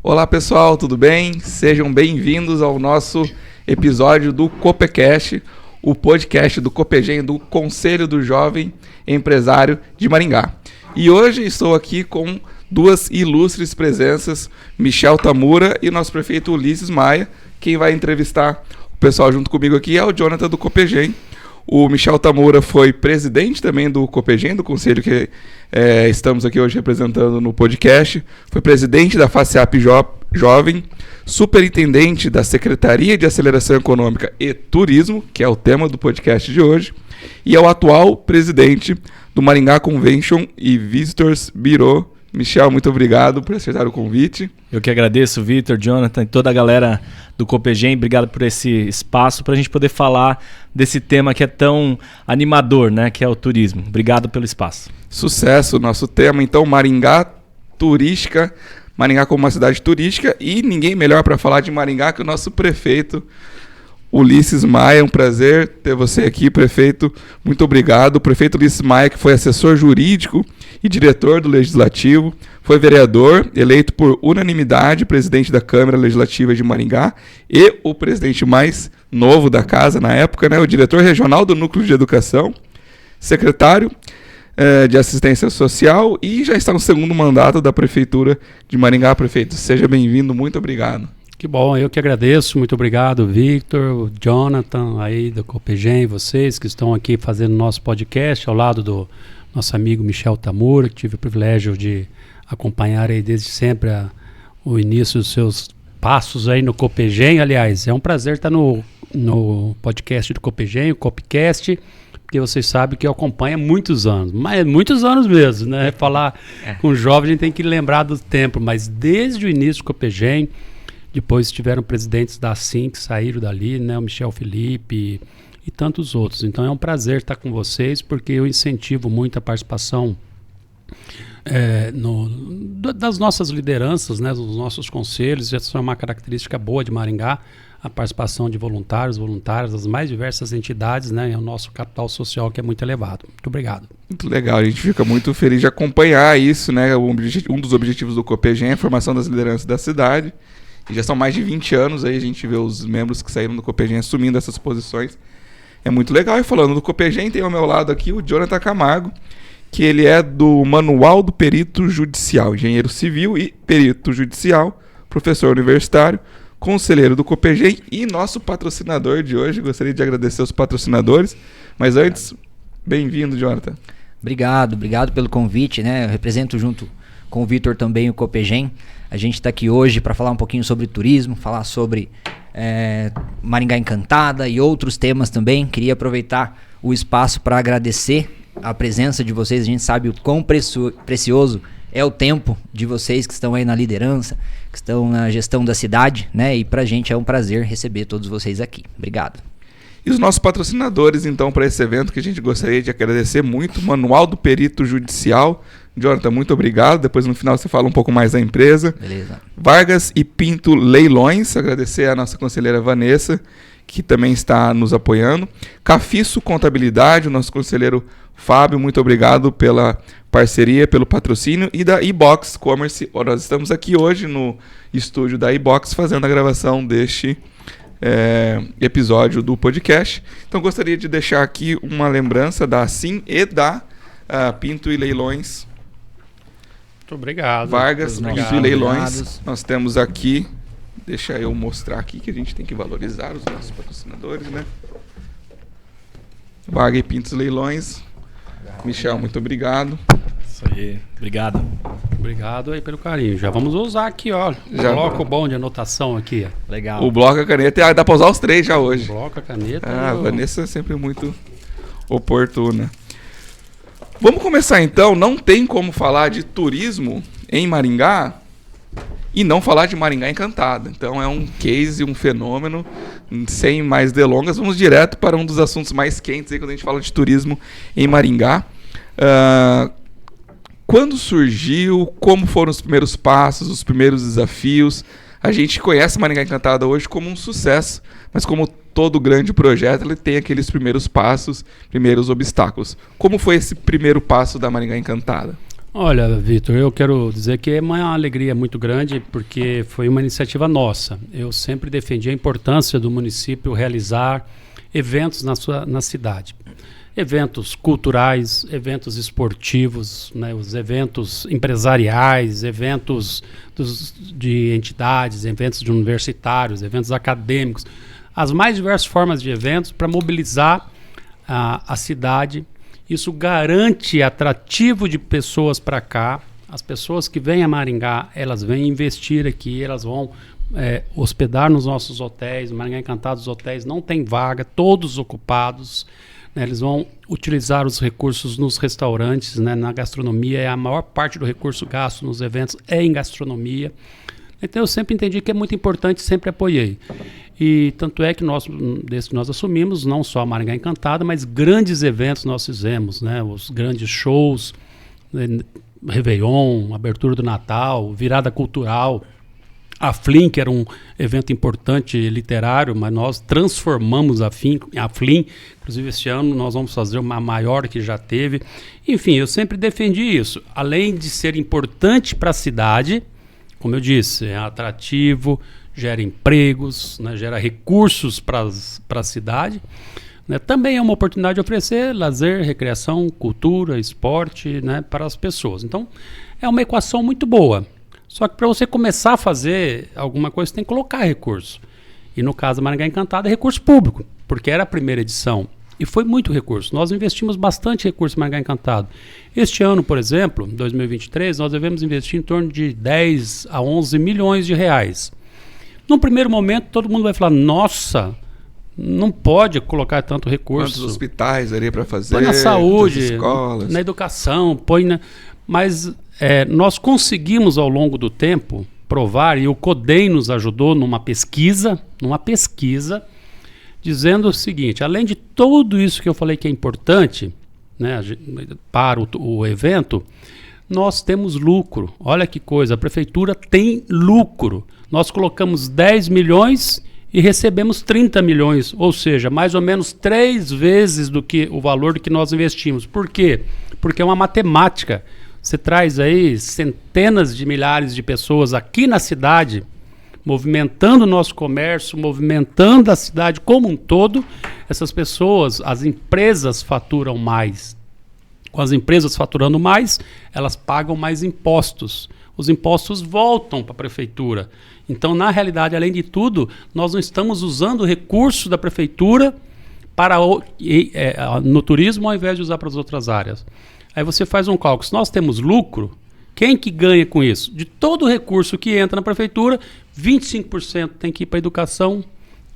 Olá pessoal, tudo bem? Sejam bem-vindos ao nosso episódio do Copecast, o podcast do Copegem, do Conselho do Jovem Empresário de Maringá. E hoje estou aqui com duas ilustres presenças, Michel Tamura e nosso prefeito Ulisses Maia. Quem vai entrevistar o pessoal junto comigo aqui é o Jonathan do Copegem. O Michel Tamura foi presidente também do Copegem, do conselho que estamos aqui hoje representando no podcast. Foi presidente da FACEAP Jovem, superintendente da Secretaria de Aceleração Econômica e Turismo, que é o tema do podcast de hoje, e é o atual presidente do Maringá Convention e Visitors Bureau. Michel, muito obrigado por aceitar o convite. Eu que agradeço, Vitor, Jonathan e toda a galera do Copegem. Obrigado por esse espaço para a gente poder falar desse tema que é tão animador, né? Que é o turismo. Obrigado pelo espaço. Sucesso, nosso tema, então, Maringá turística, Maringá como uma cidade turística, e ninguém melhor para falar de Maringá que o nosso prefeito Ulisses Maia. É um prazer ter você aqui, prefeito. Muito obrigado. O prefeito Ulisses Maia, que foi assessor jurídico e diretor do Legislativo, foi vereador, eleito por unanimidade, presidente da Câmara Legislativa de Maringá e o presidente mais novo da casa na época, né, o diretor regional do Núcleo de Educação, secretário de Assistência Social e já está no segundo mandato da Prefeitura de Maringá. Prefeito, seja bem-vindo. Muito obrigado. Que bom, eu que agradeço, muito obrigado, Victor, Jonathan, aí do Copegem, vocês que estão aqui fazendo nosso podcast, ao lado do nosso amigo Michel Tamura, que tive o privilégio de acompanhar aí desde sempre o início dos seus passos aí no Copegem. Aliás, é um prazer estar no podcast do Copegem, o Copcast, porque vocês sabem que eu acompanho há muitos anos, mas muitos anos mesmo, né? Falar com jovem a gente tem que lembrar do tempo, mas desde o início do Copegem. Depois tiveram presidentes da Assim que saíram dali, né? O Michel Felipe e tantos outros. Então é um prazer estar com vocês, porque eu incentivo muito a participação das nossas lideranças, né? Dos nossos conselhos. Essa é uma característica boa de Maringá, a participação de voluntários, das mais diversas entidades, né? É o nosso capital social que é muito elevado. Muito obrigado. Muito legal, a gente fica muito feliz de acompanhar isso, né? Um dos objetivos do Copegem é a formação das lideranças da cidade. E já são mais de 20 anos aí, a gente vê os membros que saíram do Copegem assumindo essas posições. É muito legal. E falando do Copegem, tem ao meu lado aqui o Jonathan Camargo, que ele é do Manual do Perito Judicial, engenheiro civil e perito judicial, professor universitário, conselheiro do Copegem e nosso patrocinador de hoje. Gostaria de agradecer os patrocinadores, mas antes, bem-vindo, Jonathan. Obrigado pelo convite, né? Eu represento junto com o Vitor também o Copegem. A gente está aqui hoje para falar um pouquinho sobre turismo, falar sobre Maringá Encantada e outros temas também. Queria aproveitar o espaço para agradecer a presença de vocês. A gente sabe o quão precioso é o tempo de vocês que estão aí na liderança, que estão na gestão da cidade, né? E para a gente é um prazer receber todos vocês aqui. Obrigado. E os nossos patrocinadores, então, para esse evento, que a gente gostaria de agradecer muito, Manual do Perito Judicial. Jonathan, muito obrigado. Depois, no final, você fala um pouco mais da empresa. Beleza. Vargas e Pinto Leilões. Agradecer a nossa conselheira Vanessa, que também está nos apoiando. Cafiço Contabilidade, o nosso conselheiro Fábio, muito obrigado pela parceria, pelo patrocínio. E da iBox Commerce. Nós estamos aqui hoje no estúdio da iBox fazendo a gravação deste episódio do podcast. Então gostaria de deixar aqui uma lembrança da Assim e da Pinto e Leilões. Muito obrigado. Vargas, muito Pinto e Leilões. Obrigados. Nós temos aqui, deixa eu mostrar aqui que a gente tem que valorizar os nossos patrocinadores, né? Vargas e Pinto e Leilões. Michel, muito obrigado. Isso aí, obrigado. Obrigado aí pelo carinho. Já vamos usar aqui, ó. Bloco bom de anotação aqui, ó. Legal. O bloco e a caneta, dá para usar os três já hoje. Bloco, a caneta. A Vanessa é sempre muito oportuna. Vamos começar então. Não tem como falar de turismo em Maringá e não falar de Maringá Encantada. Então é um case, um fenômeno. Sem mais delongas, vamos direto para um dos assuntos mais quentes aí quando a gente fala de turismo em Maringá. Quando surgiu, como foram os primeiros passos, os primeiros desafios? A gente conhece Maringá Encantada hoje como um sucesso, mas como todo grande projeto, ele tem aqueles primeiros passos, primeiros obstáculos. Como foi esse primeiro passo da Maringá Encantada? Olha, Vitor, eu quero dizer que é uma alegria muito grande porque foi uma iniciativa nossa. Eu sempre defendi a importância do município realizar eventos na cidade. Eventos culturais, eventos esportivos, né, os eventos empresariais, eventos de entidades, eventos de universitários, eventos acadêmicos, as mais diversas formas de eventos para mobilizar a cidade. Isso garante atrativo de pessoas para cá. As pessoas que vêm a Maringá, elas vêm investir aqui, elas vão hospedar nos nossos hotéis. Maringá Encantado, os hotéis não tem vaga, todos ocupados. Eles vão utilizar os recursos nos restaurantes, né, na gastronomia. A maior parte do recurso gasto nos eventos é em gastronomia. Então eu sempre entendi que é muito importante, sempre apoiei. E tanto é que desde que nós assumimos, não só a Maringá Encantada, mas grandes eventos nós fizemos, né, os grandes shows, Réveillon, abertura do Natal, virada cultural. A FLIM, que era um evento importante literário, mas nós transformamos a FLIM, inclusive esse ano nós vamos fazer uma maior que já teve. Enfim, eu sempre defendi isso. Além de ser importante para a cidade, como eu disse, é atrativo, gera empregos, né, gera recursos para a cidade. Né, também é uma oportunidade de oferecer lazer, recreação, cultura, esporte, né, para as pessoas. Então, é uma equação muito boa. Só que para você começar a fazer alguma coisa, você tem que colocar recurso. E no caso da Maringá Encantada, é recurso público, porque era a primeira edição. E foi muito recurso. Nós investimos bastante recurso em Maringá Encantado. Este ano, por exemplo, 2023, nós devemos investir em torno de 10 a 11 milhões de reais. Num primeiro momento, todo mundo vai falar, nossa, não pode colocar tanto recurso. Quantos hospitais ali para fazer? Põe na saúde, escolas, na educação, mas nós conseguimos ao longo do tempo provar, e o CODEM nos ajudou numa pesquisa, dizendo o seguinte, além de tudo isso que eu falei que é importante, né, para o evento, nós temos lucro. Olha que coisa, a prefeitura tem lucro. Nós colocamos 10 milhões e recebemos 30 milhões, ou seja, mais ou menos 3 vezes do que o valor que nós investimos. Por quê? Porque é uma matemática. Você traz aí centenas de milhares de pessoas aqui na cidade, movimentando o nosso comércio, movimentando a cidade como um todo. Essas pessoas, as empresas faturam mais. Com as empresas faturando mais, elas pagam mais impostos. Os impostos voltam para a prefeitura. Então, na realidade, além de tudo, nós não estamos usando o recurso da prefeitura no turismo ao invés de usar para as outras áreas. Aí você faz um cálculo. Se nós temos lucro, quem que ganha com isso? De todo o recurso que entra na prefeitura, 25% tem que ir para a educação,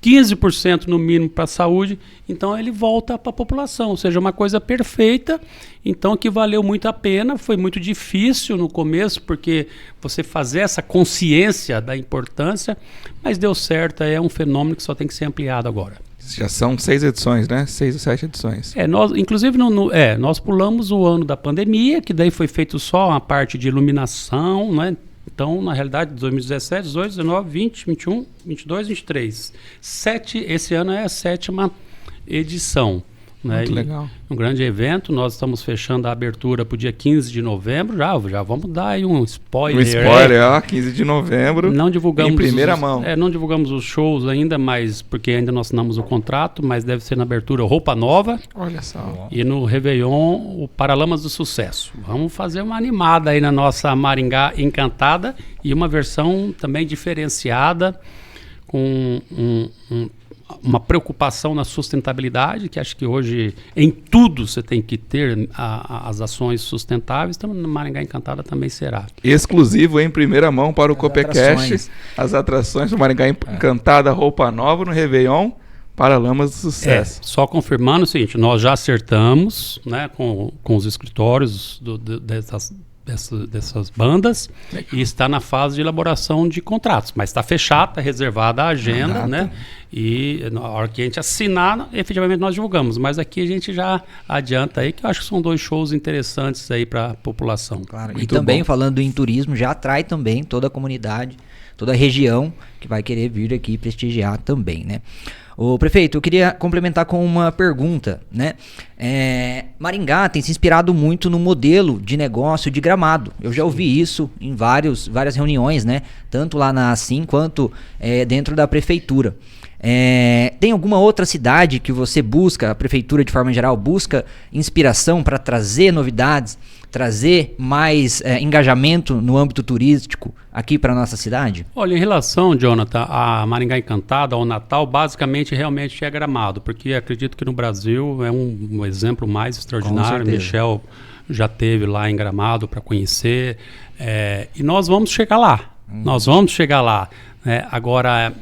15% no mínimo para a saúde, então ele volta para a população, ou seja, uma coisa perfeita, então que valeu muito a pena, foi muito difícil no começo, porque você fazer essa consciência da importância, mas deu certo, é um fenômeno que só tem que ser ampliado agora. Já são 6 edições, né? 6 ou 7 edições. Inclusive, nós pulamos o ano da pandemia, que daí foi feito só a parte de iluminação, né? Então, na realidade, 2017, 18, 19, 20, 21, 22, 23. Esse ano é a 7ª edição. Né? Muito legal. Um grande evento, nós estamos fechando a abertura para o dia 15 de novembro, já vamos dar aí um spoiler. 15 de novembro, não divulgamos em primeira mão. Não divulgamos os shows ainda, mas porque ainda não assinamos o contrato, mas deve ser na abertura Roupa Nova. Olha só. E no Réveillon, o Paralamas do Sucesso. Vamos fazer uma animada aí na nossa Maringá Encantada e uma versão também diferenciada, com uma preocupação na sustentabilidade, que acho que hoje em tudo você tem que ter as ações sustentáveis, então na Maringá Encantada também será. Exclusivo em primeira mão para o Copecast, as atrações do Maringá Encantada, Roupa Nova no Réveillon, Paralamas do Sucesso. Só confirmando o seguinte, nós já acertamos, né, com os escritórios dessas bandas. Legal. E está na fase de elaboração de contratos, mas está fechado, está reservada a agenda, né? E na hora que a gente assinar, efetivamente nós divulgamos. Mas aqui a gente já adianta aí, que eu acho que são 2 shows interessantes aí para a população. Claro. Muito E também, bom. falando em turismo, já atrai também toda a comunidade, toda a região que vai querer vir aqui prestigiar também, né? Ô, prefeito, eu queria complementar com uma pergunta, né? Maringá tem se inspirado muito no modelo de negócio de Gramado. Eu já ouvi isso em várias reuniões, né? Tanto lá na ASIM quanto dentro da prefeitura. Tem alguma outra cidade que você busca, a prefeitura de forma geral, busca inspiração para trazer novidades, trazer mais engajamento no âmbito turístico aqui para nossa cidade? Olha, em relação, Jonathan, a Maringá Encantada, ao Natal, basicamente realmente é Gramado, porque acredito que no Brasil é um exemplo mais extraordinário. Michel já esteve lá em Gramado para conhecer, e nós vamos chegar lá. Nós vamos chegar lá. Agora,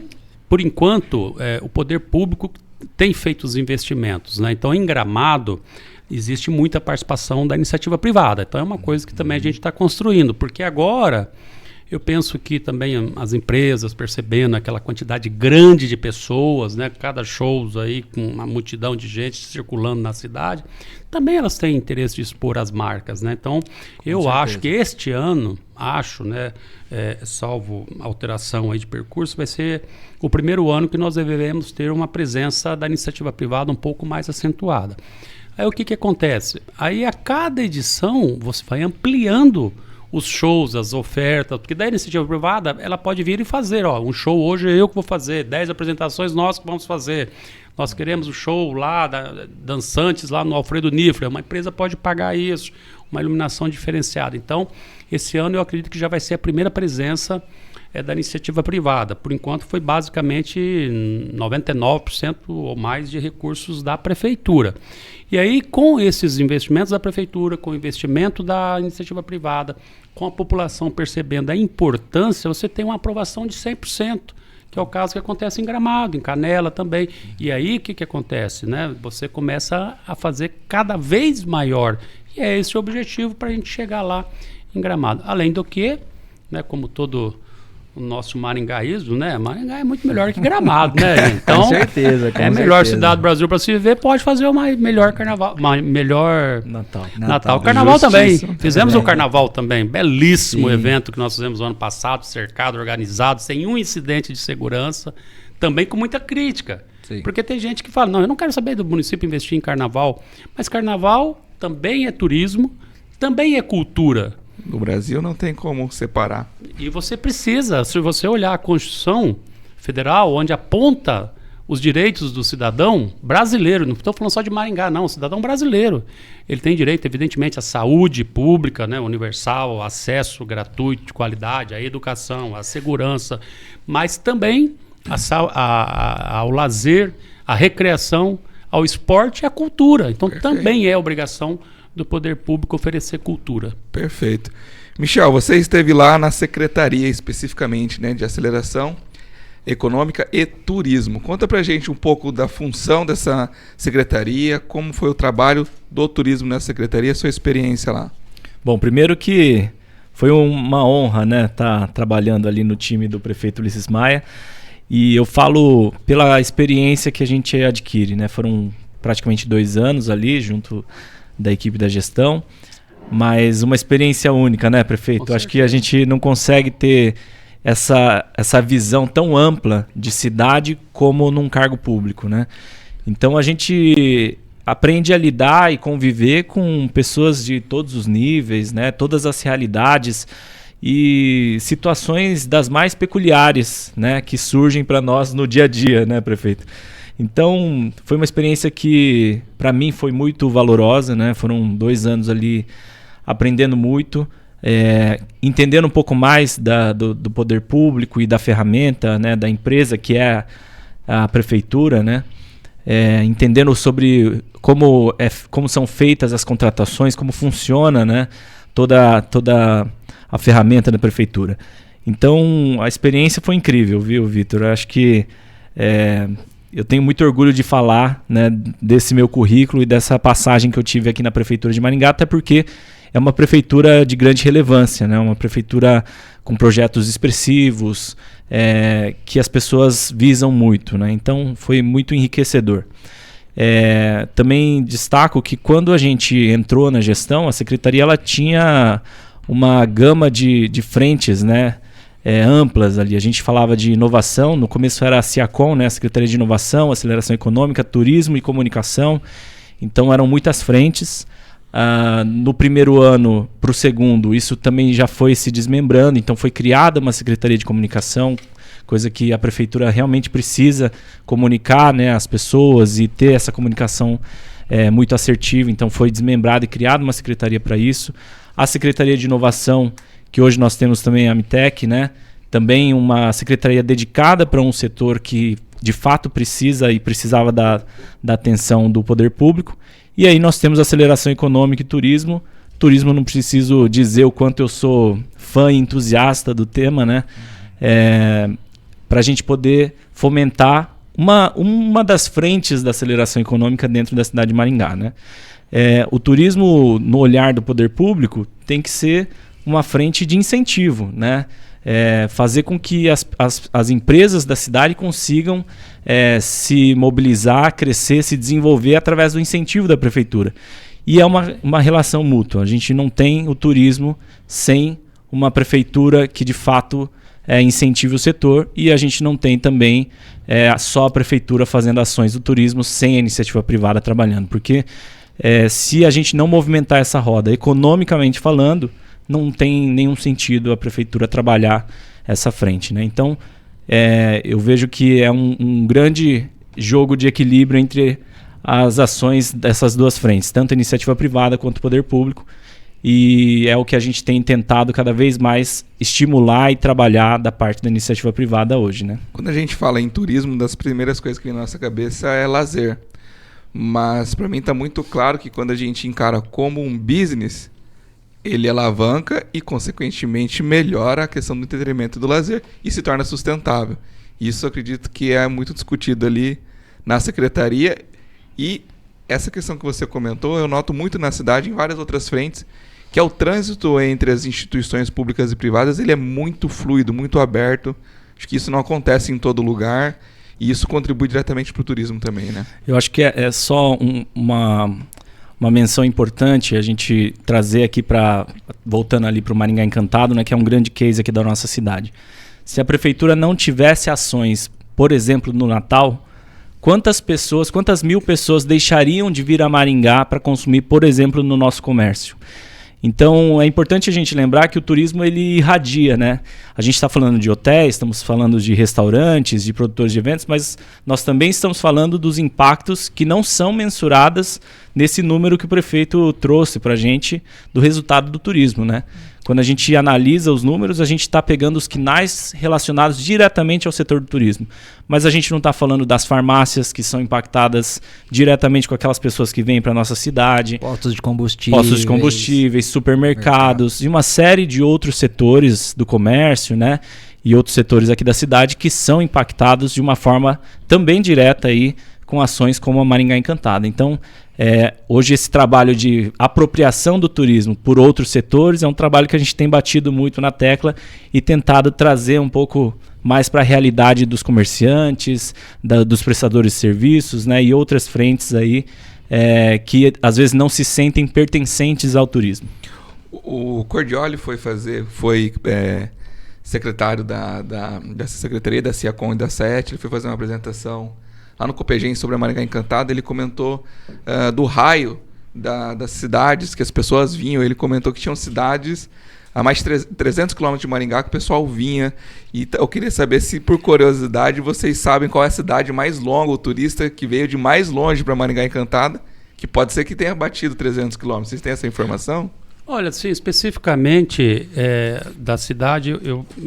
por enquanto, o poder público tem feito os investimentos, né? Então, em Gramado, existe muita participação da iniciativa privada. Então, é uma coisa que também a gente está construindo, porque agora eu penso que também as empresas, percebendo aquela quantidade grande de pessoas, né, cada show aí com uma multidão de gente circulando na cidade, também elas têm interesse de expor as marcas, né? Então, eu acho que este ano, né, salvo alteração aí de percurso, vai ser o primeiro ano que nós devemos ter uma presença da iniciativa privada um pouco mais acentuada. Aí o que acontece? Aí a cada edição você vai ampliando os shows, as ofertas, porque da iniciativa privada ela pode vir e fazer, um show hoje eu que vou fazer, 10 apresentações nós que vamos fazer. Nós queremos o show lá, dançantes lá no Alfredo Nifra, uma empresa pode pagar isso, uma iluminação diferenciada. Então, esse ano eu acredito que já vai ser a primeira presença da iniciativa privada. Por enquanto foi basicamente 99% ou mais de recursos da prefeitura. E aí, com esses investimentos da prefeitura, com o investimento da iniciativa privada, com a população percebendo a importância, você tem uma aprovação de 100%, que é o caso que acontece em Gramado, em Canela também. E aí, o que acontece, né? Você começa a fazer cada vez maior. E é esse o objetivo para a gente chegar lá em Gramado. Além do que, né, como todo o nosso maringaísmo, né? Maringá é muito melhor que Gramado, né? Então, com certeza, a melhor cidade do Brasil para se viver, pode fazer uma melhor carnaval, uma melhor Natal. Carnaval Justiça. também. Fizemos o carnaval também, belíssimo evento que nós fizemos o ano passado, cercado, organizado, sem um incidente de segurança, também com muita crítica. Sim. Porque tem gente que fala, não, eu não quero saber do município investir em carnaval, mas carnaval também é turismo, também é cultura. No Brasil não tem como separar. E você precisa, se você olhar a Constituição Federal, onde aponta os direitos do cidadão brasileiro, não estou falando só de Maringá, não, o cidadão brasileiro. Ele tem direito, evidentemente, à saúde pública, né, universal, acesso gratuito, de qualidade, à educação, à segurança, mas também ao lazer, à recreação, ao esporte e à cultura. Então, também é obrigação do poder público oferecer cultura. Perfeito. Michel, você esteve lá na secretaria especificamente, né, de aceleração econômica e turismo. Conta pra gente um pouco da função dessa secretaria, como foi o trabalho do turismo nessa secretaria, sua experiência lá. Bom, primeiro que foi uma honra, né, estar trabalhando ali no time do prefeito Ulisses Maia, e eu falo pela experiência que a gente adquire, né, foram praticamente 2 anos ali junto da equipe da gestão, mas uma experiência única, né, prefeito? Acho que a gente não consegue ter essa visão tão ampla de cidade como num cargo público, né? Então a gente aprende a lidar e conviver com pessoas de todos os níveis, né? Todas as realidades e situações das mais peculiares, né, que surgem para nós no dia a dia, né, prefeito? Então, foi uma experiência que, para mim, foi muito valorosa, né? Foram 2 anos ali aprendendo muito, entendendo um pouco mais do poder público e da ferramenta, né, da empresa que é a prefeitura, né? Entendendo sobre como são feitas as contratações, como funciona, né, toda a ferramenta da prefeitura. Então, a experiência foi incrível, viu, Vitor? Eu acho que eu tenho muito orgulho de falar, né, desse meu currículo e dessa passagem que eu tive aqui na Prefeitura de Maringá, até porque é uma prefeitura de grande relevância, né? Uma prefeitura com projetos expressivos, que as pessoas visam muito, né? Então foi muito enriquecedor. Também destaco que quando a gente entrou na gestão, a secretaria ela tinha uma gama de frentes, né? Amplas ali. A gente falava de inovação, no começo era a SIACOM, né? A Secretaria de Inovação, Aceleração Econômica, Turismo e Comunicação. Então eram muitas frentes. No primeiro ano para o segundo, isso também já foi se desmembrando, então foi criada uma Secretaria de Comunicação, coisa que a Prefeitura realmente precisa comunicar, né, as pessoas e ter essa comunicação muito assertiva, então foi desmembrada e criada uma Secretaria para isso. A Secretaria de Inovação, que hoje nós temos também a Amitec, né? Também uma secretaria dedicada para um setor que de fato precisa e precisava da atenção do poder público. E aí nós temos aceleração econômica e turismo. Turismo, não preciso dizer o quanto eu sou fã e entusiasta do tema, né? Para a gente poder fomentar uma das frentes da aceleração econômica dentro da cidade de Maringá, né? O turismo, no olhar do poder público, tem que ser uma frente de incentivo, né? Fazer com que as empresas da cidade consigam se mobilizar, crescer, se desenvolver através do incentivo da prefeitura. E é uma relação mútua. A gente não tem o turismo sem uma prefeitura que de fato incentive o setor, e a gente não tem também só a prefeitura fazendo ações do turismo sem a iniciativa privada trabalhando. Porque se a gente não movimentar essa roda economicamente falando, não tem nenhum sentido a prefeitura trabalhar essa frente, né? Então, eu vejo que é um grande jogo de equilíbrio entre as ações dessas duas frentes, tanto a iniciativa privada quanto o poder público, e é o que a gente tem tentado cada vez mais estimular e trabalhar da parte da iniciativa privada hoje, né? Quando a gente fala em turismo, uma das primeiras coisas que vem na nossa cabeça é lazer. Mas para mim está muito claro que quando a gente encara como um business, ele alavanca e, consequentemente, melhora a questão do entretenimento e do lazer e se torna sustentável. Isso eu acredito que é muito discutido ali na secretaria. E essa questão que você comentou, eu noto muito na cidade, em várias outras frentes, que é o trânsito entre as instituições públicas e privadas, ele é muito fluido, muito aberto. Acho que isso não acontece em todo lugar e isso contribui diretamente para o turismo também, né? Eu acho que é só uma menção importante a gente trazer aqui voltando ali para o Maringá Encantado, né, que é um grande case aqui da nossa cidade. Se a prefeitura não tivesse ações, por exemplo, no Natal, quantas mil pessoas deixariam de vir a Maringá para consumir, por exemplo, no nosso comércio? Então é importante a gente lembrar que o turismo ele irradia, né? A gente está falando de hotéis, estamos falando de restaurantes, de produtores de eventos, mas nós também estamos falando dos impactos que não são mensurados nesse número que o prefeito trouxe para a gente do resultado do turismo, né? Quando a gente analisa os números, a gente está pegando os quinais relacionados diretamente ao setor do turismo. Mas a gente não está falando das farmácias que são impactadas diretamente com aquelas pessoas que vêm para a nossa cidade. Postos de combustíveis, supermercados e uma série de outros setores do comércio, né? E outros setores aqui da cidade que são impactados de uma forma também direta aí com ações como a Maringá Encantada. Então, hoje esse trabalho de apropriação do turismo por outros setores é um trabalho que a gente tem batido muito na tecla e tentado trazer um pouco mais para a realidade dos comerciantes, dos prestadores de serviços, né, e outras frentes aí que às vezes não se sentem pertencentes ao turismo. O Cordioli foi secretário dessa secretaria, da SIACOM e da SAET, ele foi fazer uma apresentação lá no Copegem sobre a Maringá Encantada. Ele comentou do raio das cidades que as pessoas vinham. Ele comentou que tinham cidades a mais de 300 quilômetros de Maringá que o pessoal vinha. E eu queria saber se, por curiosidade, vocês sabem qual é a cidade mais longa, o turista que veio de mais longe para Maringá Encantada, que pode ser que tenha batido 300 quilômetros. Vocês têm essa informação? Olha, sim, especificamente da cidade,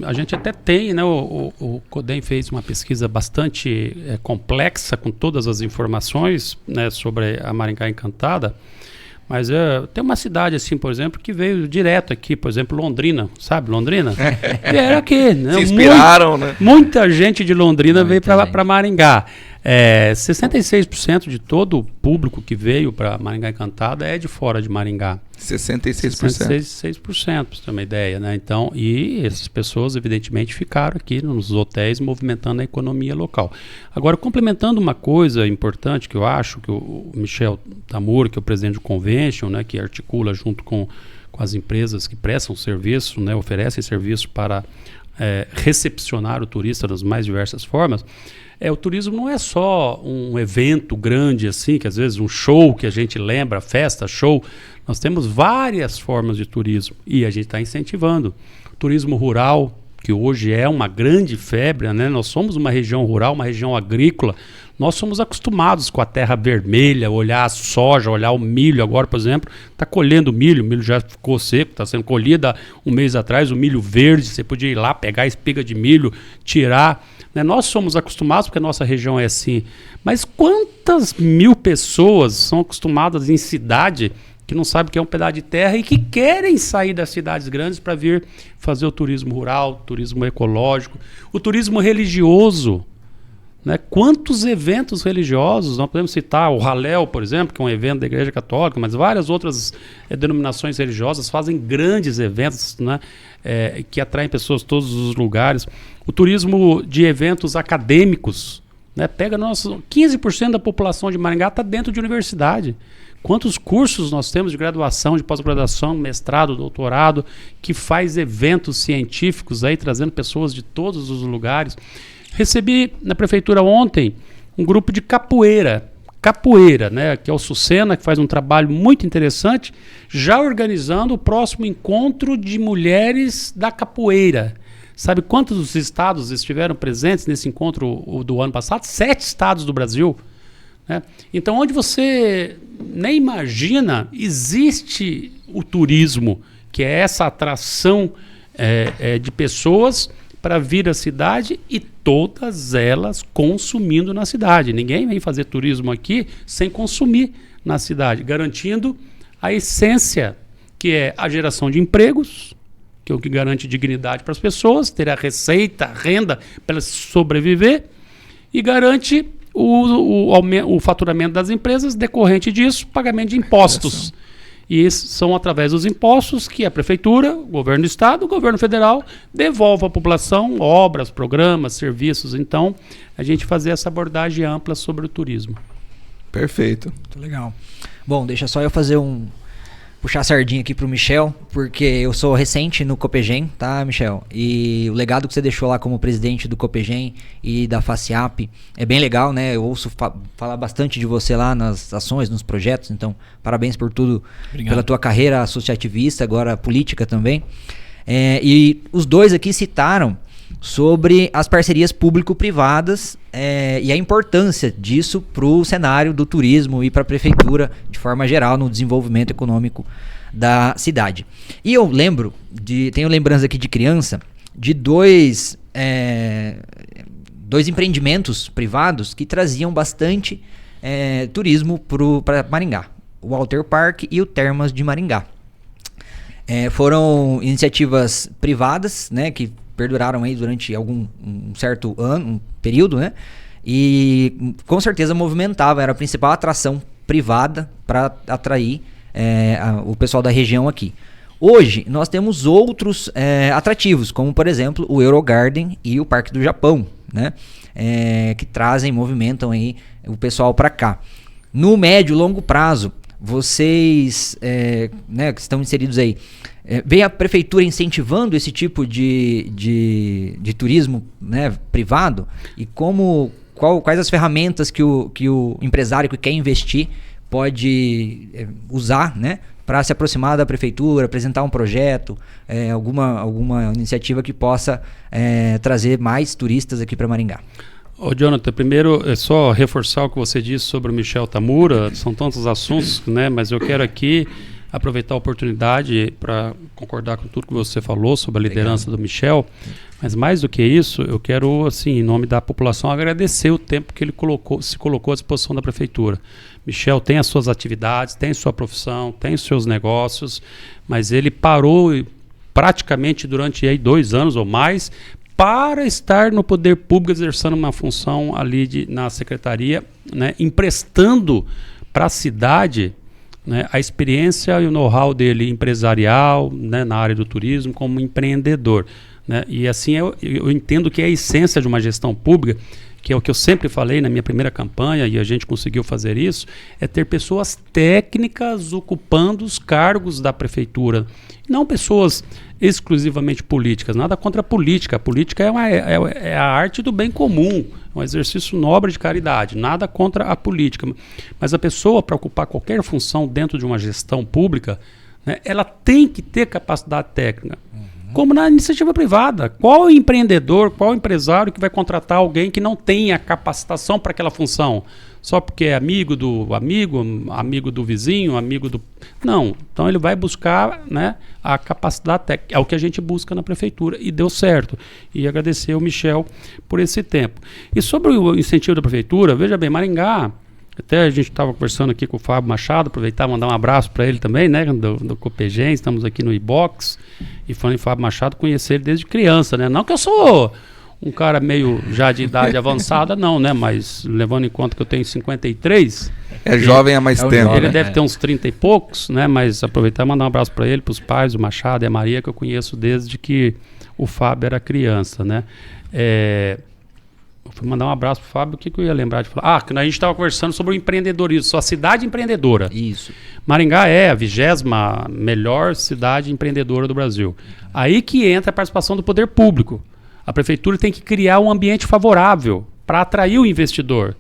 a gente até tem, né? O CODEM fez uma pesquisa bastante complexa com todas as informações, né, sobre a Maringá Encantada, mas tem uma cidade assim, por exemplo, que veio direto aqui, por exemplo, Londrina, sabe Londrina? Vieram aqui, né? Se inspiraram, né? Muita gente de Londrina veio para Maringá. 66% de todo o público que veio para Maringá Encantada é de fora de Maringá. 66%. 66%, para você ter uma ideia, né? Então, e essas pessoas, evidentemente, ficaram aqui nos hotéis movimentando a economia local. Agora, complementando uma coisa importante que eu acho que o Michel Tamura, que é o presidente do Convention, né, que articula junto com as empresas que prestam serviço, né, oferecem serviço para recepcionar o turista das mais diversas formas. O turismo não é só um evento grande assim, que às vezes um show que a gente lembra, festa, show. Nós temos várias formas de turismo e a gente está incentivando. Turismo rural, que hoje é uma grande febre, né? Nós somos uma região rural, uma região agrícola. Nós somos acostumados com a terra vermelha, olhar a soja, olhar o milho. Agora, por exemplo, está colhendo milho, o milho já ficou seco, está sendo colhido há um mês atrás, o milho verde, você podia ir lá, pegar a espiga de milho, tirar. Né? Nós somos acostumados porque a nossa região é assim. Mas quantas mil pessoas são acostumadas em cidade que não sabem o que é um pedaço de terra e que querem sair das cidades grandes para vir fazer o turismo rural, o turismo ecológico, o turismo religioso. Né? Quantos eventos religiosos, nós podemos citar o Halel, por exemplo, que é um evento da Igreja Católica, mas várias outras denominações religiosas fazem grandes eventos, né? Que atraem pessoas de todos os lugares. O turismo de eventos acadêmicos, né? Pega 15% da população de Maringá está dentro de universidade. Quantos cursos nós temos de graduação, de pós-graduação, mestrado, doutorado, que faz eventos científicos aí, trazendo pessoas de todos os lugares. Recebi na prefeitura ontem um grupo de capoeira, né, que é o Sucena, que faz um trabalho muito interessante, já organizando o próximo encontro de mulheres da capoeira. Sabe quantos estados estiveram presentes nesse encontro do ano passado? 7 estados do Brasil. Né? Então, onde você nem imagina, existe o turismo, que é essa atração de pessoas para vir à cidade e todas elas consumindo na cidade. Ninguém vem fazer turismo aqui sem consumir na cidade, garantindo a essência, que é a geração de empregos, que é o que garante dignidade para as pessoas, ter a receita, a renda para elas sobreviver, e garante o faturamento das empresas, decorrente disso, pagamento de impostos. E esses são através dos impostos que a prefeitura, o governo do estado, o governo federal devolve à população obras, programas, serviços. Então, a gente fazer essa abordagem ampla sobre o turismo. Perfeito. Muito legal. Bom, deixa só eu fazer puxar a sardinha aqui pro Michel, porque eu sou recente no Copegem, tá, Michel? E o legado que você deixou lá como presidente do Copegem e da FACIAP é bem legal, né? Eu ouço falar bastante de você lá nas ações, nos projetos, então parabéns por tudo. Obrigado. Pela tua carreira associativista, agora política também. E os dois aqui citaram sobre as parcerias público-privadas e a importância disso para o cenário do turismo e para a prefeitura de forma geral no desenvolvimento econômico da cidade. E eu tenho lembrança aqui de criança de dois empreendimentos privados que traziam bastante turismo para Maringá, o Walter Park e o Termas de Maringá. Foram iniciativas privadas, né, que perduraram aí durante um certo ano, um período, né? E com certeza movimentava, era a principal atração privada para atrair o pessoal da região aqui. Hoje nós temos outros atrativos, como por exemplo o Eurogarden e o Parque do Japão, né? Que movimentam aí o pessoal para cá. No médio e longo prazo, vocês né, que estão inseridos aí, vem a prefeitura incentivando esse tipo de turismo, né, privado? E quais as ferramentas que o empresário que quer investir pode usar, né, para se aproximar da prefeitura, apresentar um projeto, alguma iniciativa que possa trazer mais turistas aqui para Maringá? Jonathan, primeiro é só reforçar o que você disse sobre o Michel Tamura. São tantos assuntos, né, mas eu quero aqui aproveitar a oportunidade para concordar com tudo que você falou sobre a liderança do Michel, mas mais do que isso, eu quero, assim, em nome da população, agradecer o tempo que ele se colocou à disposição da prefeitura. Michel tem as suas atividades, tem sua profissão, tem os seus negócios, mas ele parou praticamente durante aí 2 anos ou mais para estar no poder público exercendo uma função ali na secretaria, né, emprestando para a cidade, né, a experiência e o know-how dele empresarial, né, na área do turismo como empreendedor, né? E assim eu entendo que é a essência de uma gestão pública, que é o que eu sempre falei na minha primeira campanha, e a gente conseguiu fazer isso, é ter pessoas técnicas ocupando os cargos da prefeitura, não pessoas exclusivamente políticas. Nada contra a política. A política é a arte do bem comum, é um exercício nobre de caridade. Nada contra a política. Mas a pessoa, para ocupar qualquer função dentro de uma gestão pública, né, ela tem que ter capacidade técnica. Como na iniciativa privada. Qual empreendedor, qual empresário que vai contratar alguém que não tenha capacitação para aquela função? Só porque é amigo do vizinho, amigo do... Não. Então ele vai buscar, né, a capacidade técnica. É o que a gente busca na prefeitura. E deu certo. E agradecer ao Michel por esse tempo. E sobre o incentivo da prefeitura, veja bem, Maringá... Até a gente estava conversando aqui com o Fábio Machado, aproveitar e mandar um abraço para ele também, né, do Copegem, estamos aqui no iBox, e falando em Fábio Machado, conheci ele desde criança, né, não que eu sou um cara meio já de idade avançada, não, né, mas levando em conta que eu tenho 53... É jovem há mais tempo. Ele deve ter uns 30 e poucos, né, mas aproveitar e mandar um abraço para ele, para os pais, o Machado e a Maria, que eu conheço desde que o Fábio era criança, né. Fui mandar um abraço pro Fábio. O que eu ia lembrar de falar? Que a gente estava conversando sobre o empreendedorismo, sua cidade empreendedora. Isso. Maringá é a 20ª melhor cidade empreendedora do Brasil. Aí que entra a participação do poder público. A prefeitura tem que criar um ambiente favorável para atrair o investidor.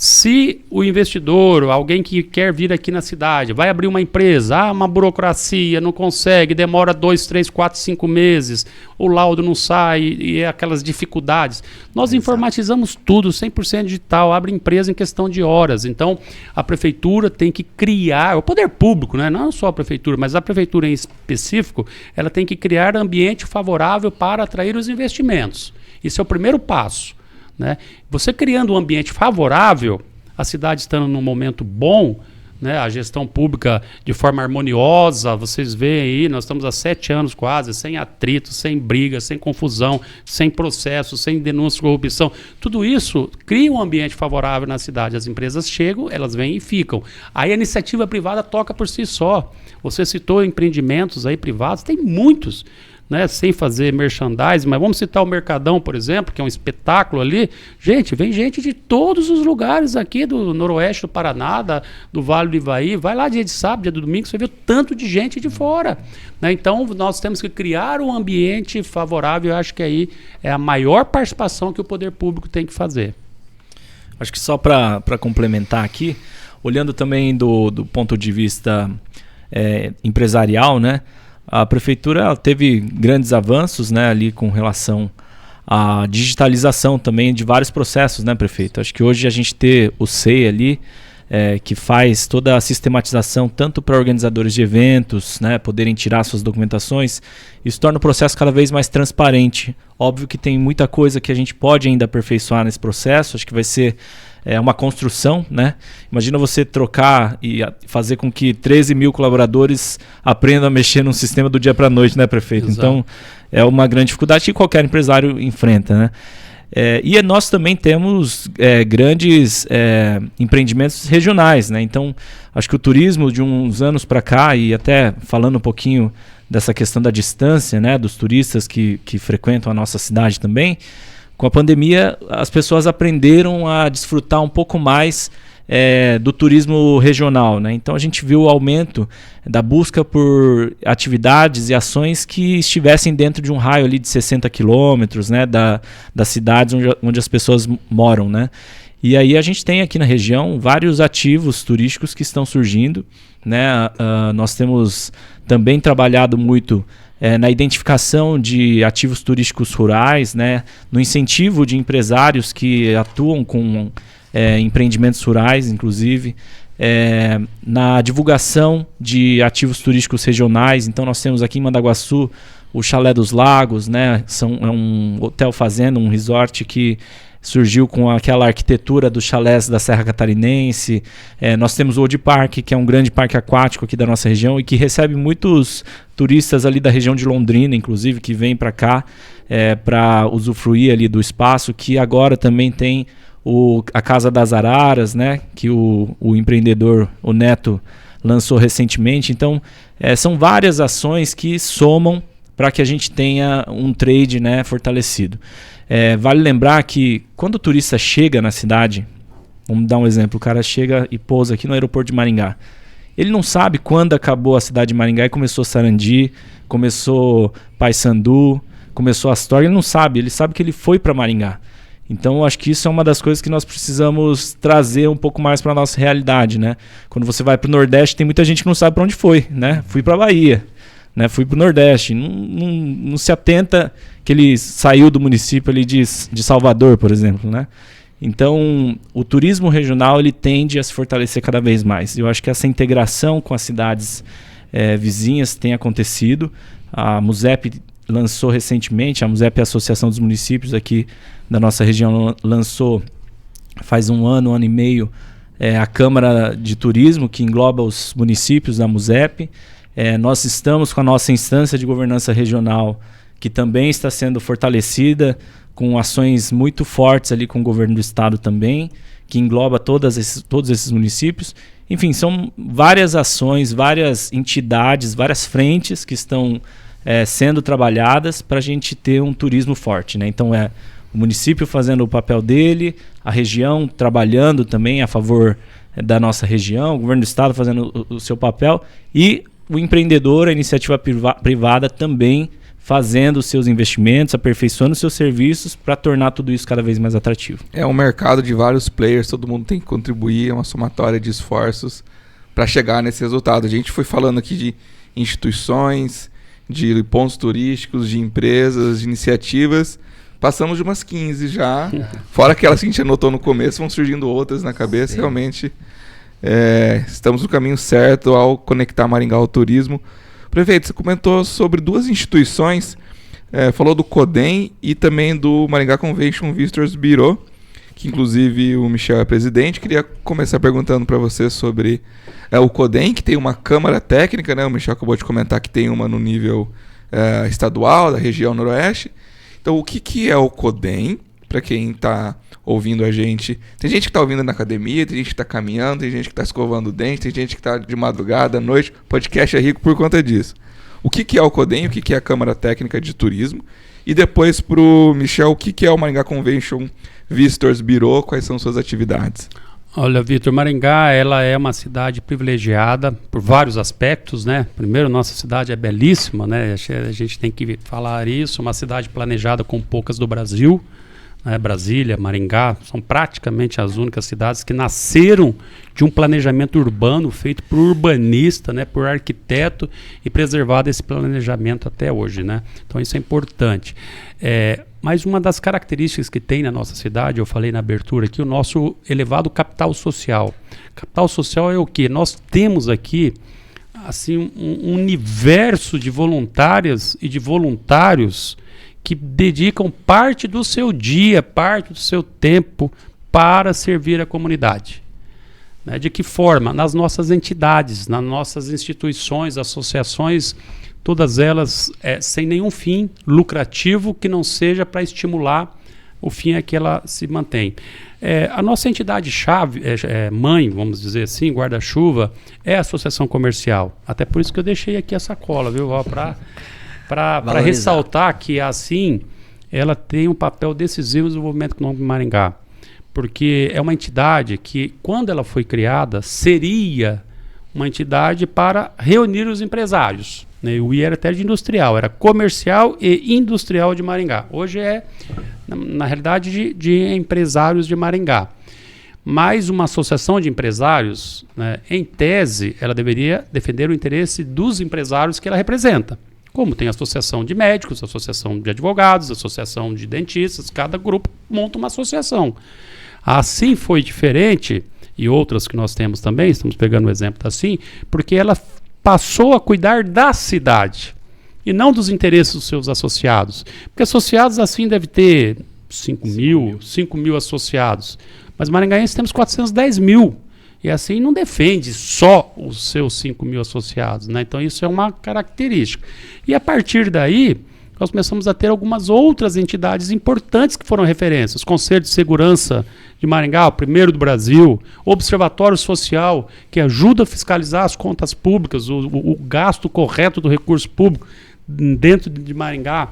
Se o investidor, alguém que quer vir aqui na cidade, vai abrir uma empresa, uma burocracia, não consegue, demora 2, 3, 4, 5 meses, o laudo não sai e aquelas dificuldades. Nós informatizamos tudo, 100% digital, abre empresa em questão de horas. Então, a prefeitura tem que criar, o poder público, né? Não só a prefeitura, mas a prefeitura em específico, ela tem que criar ambiente favorável para atrair os investimentos. Isso é o primeiro passo. Né? Você criando um ambiente favorável, a cidade estando num momento bom, né? A gestão pública de forma harmoniosa, vocês veem aí, nós estamos há 7 anos quase, sem atrito, sem briga, sem confusão, sem processo, sem denúncia de corrupção. Tudo isso cria um ambiente favorável na cidade. As empresas chegam, elas vêm e ficam. Aí a iniciativa privada toca por si só. Você citou empreendimentos aí privados, tem muitos. Né, sem fazer merchandising, mas vamos citar o Mercadão, por exemplo, que é um espetáculo ali. Gente, vem gente de todos os lugares aqui do noroeste do Paraná, do Vale do Ivaí. Vai lá dia de sábado, dia de domingo, você vê tanto de gente de fora. Né? Então, nós temos que criar um ambiente favorável. Eu acho que aí é a maior participação que o poder público tem que fazer. Acho que só para complementar aqui, olhando também do ponto de vista empresarial, né? A prefeitura teve grandes avanços, né, ali com relação à digitalização também de vários processos, né, prefeito? Acho que hoje a gente ter o SEI ali, que faz toda a sistematização tanto para organizadores de eventos, né, poderem tirar suas documentações, isso torna o processo cada vez mais transparente. Óbvio que tem muita coisa que a gente pode ainda aperfeiçoar nesse processo, acho que vai ser uma construção, né? Imagina você trocar e fazer com que 13 mil colaboradores aprendam a mexer num sistema do dia para a noite, né, prefeito? Exato. Então, é uma grande dificuldade que qualquer empresário enfrenta, né? E nós também temos grandes empreendimentos regionais, né? Então, acho que o turismo de uns anos para cá, e até falando um pouquinho dessa questão da distância, né, dos turistas que frequentam a nossa cidade também, com a pandemia, as pessoas aprenderam a desfrutar um pouco mais do turismo regional, né? Então a gente viu o aumento da busca por atividades e ações que estivessem dentro de um raio ali de 60 quilômetros, né, das cidades onde as pessoas moram, né? E aí a gente tem aqui na região vários ativos turísticos que estão surgindo, né? Nós temos também trabalhado muito na identificação de ativos turísticos rurais, né, no incentivo de empresários que atuam com empreendimentos rurais, inclusive, na divulgação de ativos turísticos regionais. Então nós temos aqui em Mandaguaçu o Chalé dos Lagos, né, é um hotel fazenda, um resort que surgiu com aquela arquitetura dos chalés da Serra Catarinense. Nós temos o Old Park, que é um grande parque aquático aqui da nossa região e que recebe muitos turistas ali da região de Londrina, inclusive, que vêm para cá para usufruir ali do espaço, que agora também tem a Casa das Araras, né, que o empreendedor, o Neto, lançou recentemente. Então, são várias ações que somam para que a gente tenha um trade, né, fortalecido. Vale lembrar que quando o turista chega na cidade, vamos dar um exemplo, o cara chega e pousa aqui no aeroporto de Maringá. Ele não sabe quando acabou a cidade de Maringá e começou Sarandi, começou Paissandu, começou Astorga, ele não sabe, ele sabe que ele foi para Maringá. Então, eu acho que isso é uma das coisas que nós precisamos trazer um pouco mais para a nossa realidade, né? Quando você vai para o Nordeste, tem muita gente que não sabe para onde foi, né? Fui para a Bahia, né? Fui para o Nordeste. Não se atenta que ele saiu do município ali de Salvador, por exemplo, né? Então, o turismo regional ele tende a se fortalecer cada vez mais. Eu acho que essa integração com as cidades vizinhas tem acontecido. A MUSEP lançou recentemente, a MUSEP é a Associação dos Municípios aqui da nossa região, lançou faz um ano e meio, a Câmara de Turismo, que engloba os municípios da MUSEP. Nós estamos com a nossa instância de governança regional, que também está sendo fortalecida, com ações muito fortes ali com o governo do estado também, que engloba todos esses municípios. Enfim, são várias ações, várias entidades, várias frentes que estão sendo trabalhadas para a gente ter um turismo forte, né? Então o município fazendo o papel dele, a região trabalhando também a favor da nossa região, o governo do estado fazendo o seu papel e o empreendedor, a iniciativa privada também fazendo os seus investimentos, aperfeiçoando os seus serviços para tornar tudo isso cada vez mais atrativo. É um mercado de vários players, todo mundo tem que contribuir, é uma somatória de esforços para chegar nesse resultado. A gente foi falando aqui de instituições, de pontos turísticos, de empresas, de iniciativas. Passamos de umas 15 já. Fora aquelas que a gente anotou no começo, vão surgindo outras na cabeça. Sim. Realmente, estamos no caminho certo ao conectar Maringá ao turismo. Prefeito, você comentou sobre duas instituições, falou do CODEM e também do Maringá Convention Visitors Bureau, que inclusive o Michel é presidente. Queria começar perguntando para você sobre o CODEM, que tem uma câmara técnica, né? O Michel acabou de comentar que tem uma no nível estadual, da região noroeste. Então, o que é o CODEM, para quem está ouvindo a gente? Tem gente que está ouvindo na academia, tem gente que está caminhando, tem gente que está escovando o dente, tem gente que está de madrugada, à noite. O podcast é rico por conta disso. O que é o CODEM, o que é a Câmara Técnica de Turismo? E depois, para o Michel, o que é o Maringá Convention Visitors Bureau, quais são suas atividades? Olha, Vitor, Maringá ela é uma cidade privilegiada por vários aspectos, né? Primeiro, nossa cidade é belíssima, né? A gente tem que falar isso, uma cidade planejada com poucas do Brasil, né? Brasília, Maringá, são praticamente as únicas cidades que nasceram de um planejamento urbano feito por urbanista, né? Por arquiteto e preservado esse planejamento até hoje, né? Então isso é importante. Mas uma das características que tem na nossa cidade, eu falei na abertura aqui, o nosso elevado capital social. Capital social é o quê? Nós temos aqui assim, um universo de voluntárias e de voluntários que dedicam parte do seu dia, parte do seu tempo para servir a comunidade. Né? De que forma? Nas nossas entidades, nas nossas instituições, associações, todas elas sem nenhum fim lucrativo que não seja para estimular o fim é que ela se mantém. A nossa entidade-chave, mãe, vamos dizer assim, guarda-chuva, é a associação comercial. Até por isso que eu deixei aqui essa cola, viu? Para ressaltar que assim ela tem um papel decisivo no desenvolvimento econômico de Maringá. Porque é uma entidade que, quando ela foi criada, seria uma entidade para reunir os empresários. O I era até de industrial, era comercial e industrial de Maringá. Hoje na realidade, de empresários de Maringá. Mas uma associação de empresários, né, em tese, ela deveria defender o interesse dos empresários que ela representa. Como tem associação de médicos, associação de advogados, associação de dentistas, cada grupo monta uma associação. Assim foi diferente, e outras que nós temos também, estamos pegando o exemplo assim, porque ela passou a cuidar da cidade e não dos interesses dos seus associados. Porque associados assim deve ter 5 mil associados. Mas maringaense temos 410 mil. E assim não defende só os seus 5 mil associados, né? Então isso é uma característica. E a partir daí, nós começamos a ter algumas outras entidades importantes que foram referências. Conselho de Segurança de Maringá, o primeiro do Brasil. Observatório Social, que ajuda a fiscalizar as contas públicas, o gasto correto do recurso público dentro de Maringá.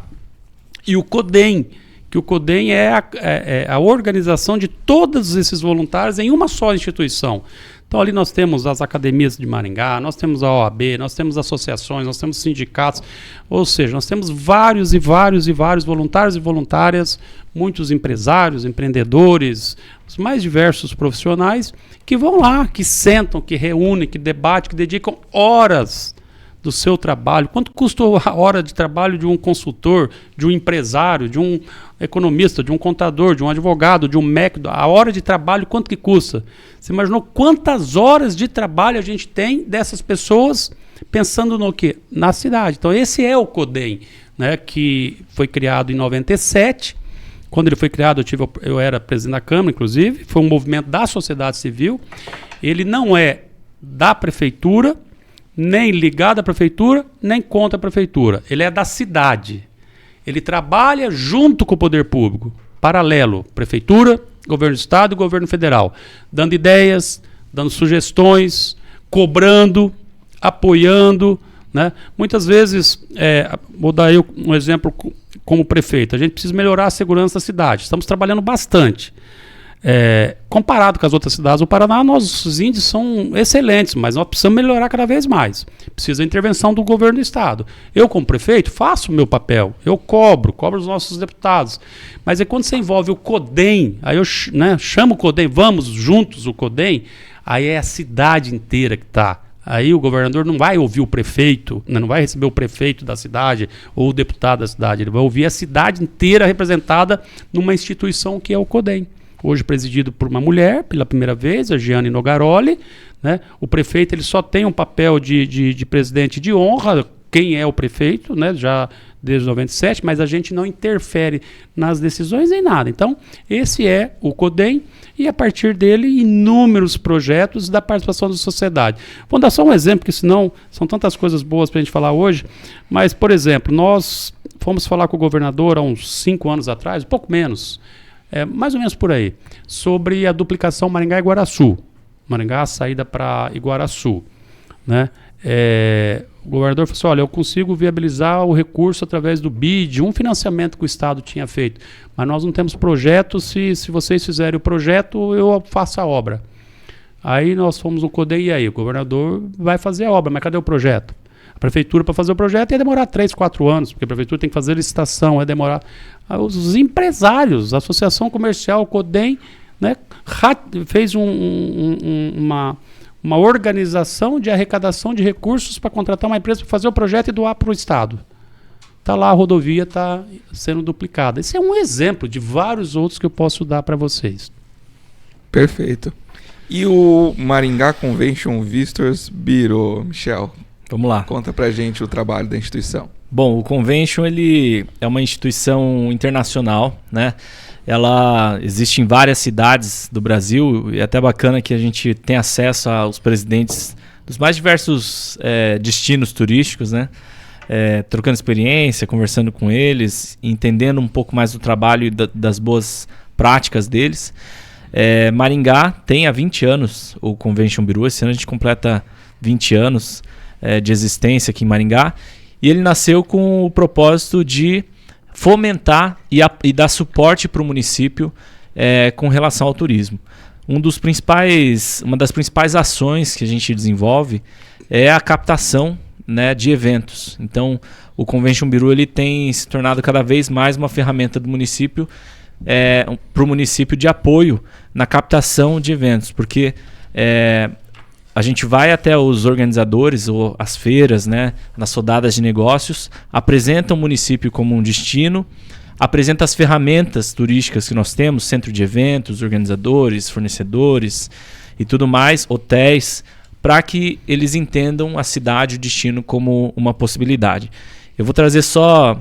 E o CODEM, que o CODEM é a organização de todos esses voluntários em uma só instituição. Então ali nós temos as academias de Maringá, nós temos a OAB, nós temos associações, nós temos sindicatos, ou seja, nós temos vários voluntários e voluntárias, muitos empresários, empreendedores, os mais diversos profissionais que vão lá, que sentam, que reúnem, que debatem, que dedicam horas do seu trabalho. Quanto custa a hora de trabalho de um consultor, de um empresário, de um economista, de um contador, de um advogado, de um médico? A hora de trabalho, quanto que custa? Você imaginou quantas horas de trabalho a gente tem dessas pessoas pensando no quê? Na cidade. Então esse é o CODEM, né, que foi criado em 97. Quando ele foi criado, eu era presidente da Câmara, inclusive. Foi um movimento da sociedade civil. Ele não é da prefeitura, nem ligado à prefeitura, nem contra a prefeitura. Ele é da cidade. Ele trabalha junto com o poder público, paralelo, prefeitura, governo do estado e governo federal, dando ideias, dando sugestões, cobrando, apoiando, né? Muitas vezes, vou dar eu um exemplo como prefeito, a gente precisa melhorar a segurança da cidade. Estamos trabalhando bastante. Comparado com as outras cidades do Paraná, nossos índices são excelentes, mas nós precisamos melhorar cada vez mais. Precisa da intervenção do governo do estado. Eu, como prefeito, faço o meu papel, eu cobro os nossos deputados. Mas quando você envolve o CODEM, aí eu chamo o CODEM, vamos juntos o CODEM, aí é a cidade inteira que está. Aí o governador não vai ouvir o prefeito, não vai receber o prefeito da cidade ou o deputado da cidade, ele vai ouvir a cidade inteira representada numa instituição que é o CODEM. Hoje presidido por uma mulher, pela primeira vez, a Giane Nogaroli, né? O prefeito ele só tem um papel de presidente de honra, quem é o prefeito, né? Já desde 97, mas a gente não interfere nas decisões em nada. Então, esse é o CODEM e, a partir dele, inúmeros projetos da participação da sociedade. Vou dar só um exemplo, porque senão são tantas coisas boas para a gente falar hoje, mas, por exemplo, nós fomos falar com o governador há uns 5 anos atrás, um pouco menos, mais ou menos por aí, sobre a duplicação Maringá-Iguaraçu. Maringá, a saída para Iguaraçu, né? O governador falou assim, olha, eu consigo viabilizar o recurso através do BID, um financiamento que o Estado tinha feito, mas nós não temos projeto, se vocês fizerem o projeto, eu faço a obra. Aí nós fomos no CODEM, e aí? O governador vai fazer a obra, mas cadê o projeto? A prefeitura, para fazer o projeto, ia demorar 3, 4 anos, porque a prefeitura tem que fazer licitação, ia demorar. Os empresários, a Associação Comercial, o CODEM, né, fez uma organização de arrecadação de recursos para contratar uma empresa para fazer o projeto e doar para o Estado. Está lá, a rodovia está sendo duplicada. Esse é um exemplo de vários outros que eu posso dar para vocês. Perfeito. E o Maringá Convention Visitors Bureau, Michel? Vamos lá. Conta pra gente o trabalho da instituição. Bom, o Convention ele é uma instituição internacional, né? Ela existe em várias cidades do Brasil e é até bacana que a gente tem acesso aos presidentes dos mais diversos destinos turísticos, né? Trocando experiência, conversando com eles, entendendo um pouco mais do trabalho e das boas práticas deles. Maringá tem há 20 anos o Convention Bureau, esse ano a gente completa 20 anos de existência aqui em Maringá, e ele nasceu com o propósito de fomentar e dar suporte para o município com relação ao turismo. Uma das principais ações que a gente desenvolve é a captação, né, de eventos. Então, o Convention Bureau ele tem se tornado cada vez mais uma ferramenta do município, para o município de apoio na captação de eventos, porque a gente vai até os organizadores ou as feiras, né, nas rodadas de negócios, apresenta o município como um destino, apresenta as ferramentas turísticas que nós temos, centro de eventos, organizadores, fornecedores e tudo mais, hotéis, para que eles entendam a cidade, o destino como uma possibilidade. Eu vou trazer só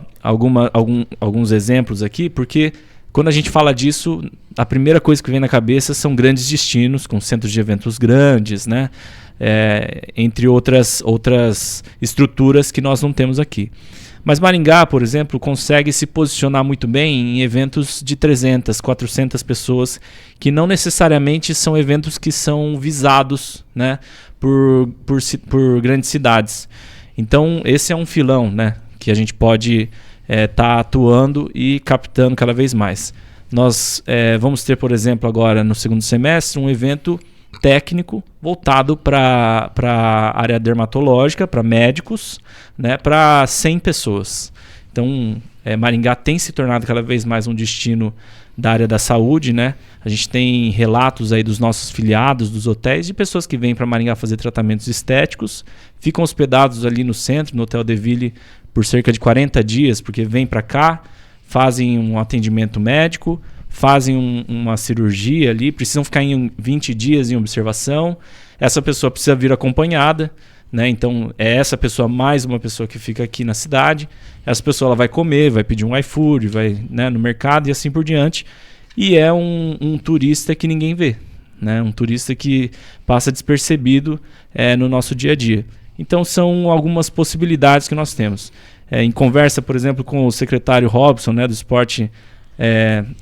alguns exemplos aqui, porque quando a gente fala disso, a primeira coisa que vem na cabeça são grandes destinos, com centros de eventos grandes, né? Entre outras estruturas que nós não temos aqui. Mas Maringá, por exemplo, consegue se posicionar muito bem em eventos de 300, 400 pessoas, que não necessariamente são eventos que são visados, né, por grandes cidades. Então, esse é um filão, né, que a gente pode tá atuando e captando cada vez mais. Nós vamos ter, por exemplo, agora no segundo semestre, um evento técnico voltado para a área dermatológica, para médicos, né, para 100 pessoas. Então, Maringá tem se tornado cada vez mais um destino da área da saúde, né? A gente tem relatos aí dos nossos filiados, dos hotéis, de pessoas que vêm para Maringá fazer tratamentos estéticos, ficam hospedados ali no centro, no Hotel De Ville, por cerca de 40 dias, porque vêm para cá, fazem um atendimento médico, fazem uma cirurgia ali, precisam ficar em 20 dias em observação. Essa pessoa precisa vir acompanhada, né? Então é essa pessoa mais uma pessoa que fica aqui na cidade. Essa pessoa ela vai comer, vai pedir um iFood, vai, né, no mercado e assim por diante. E é um turista que ninguém vê, né? Um turista que passa despercebido no nosso dia a dia. Então são algumas possibilidades que nós temos. Em conversa, por exemplo, com o secretário Robson, né, do esporte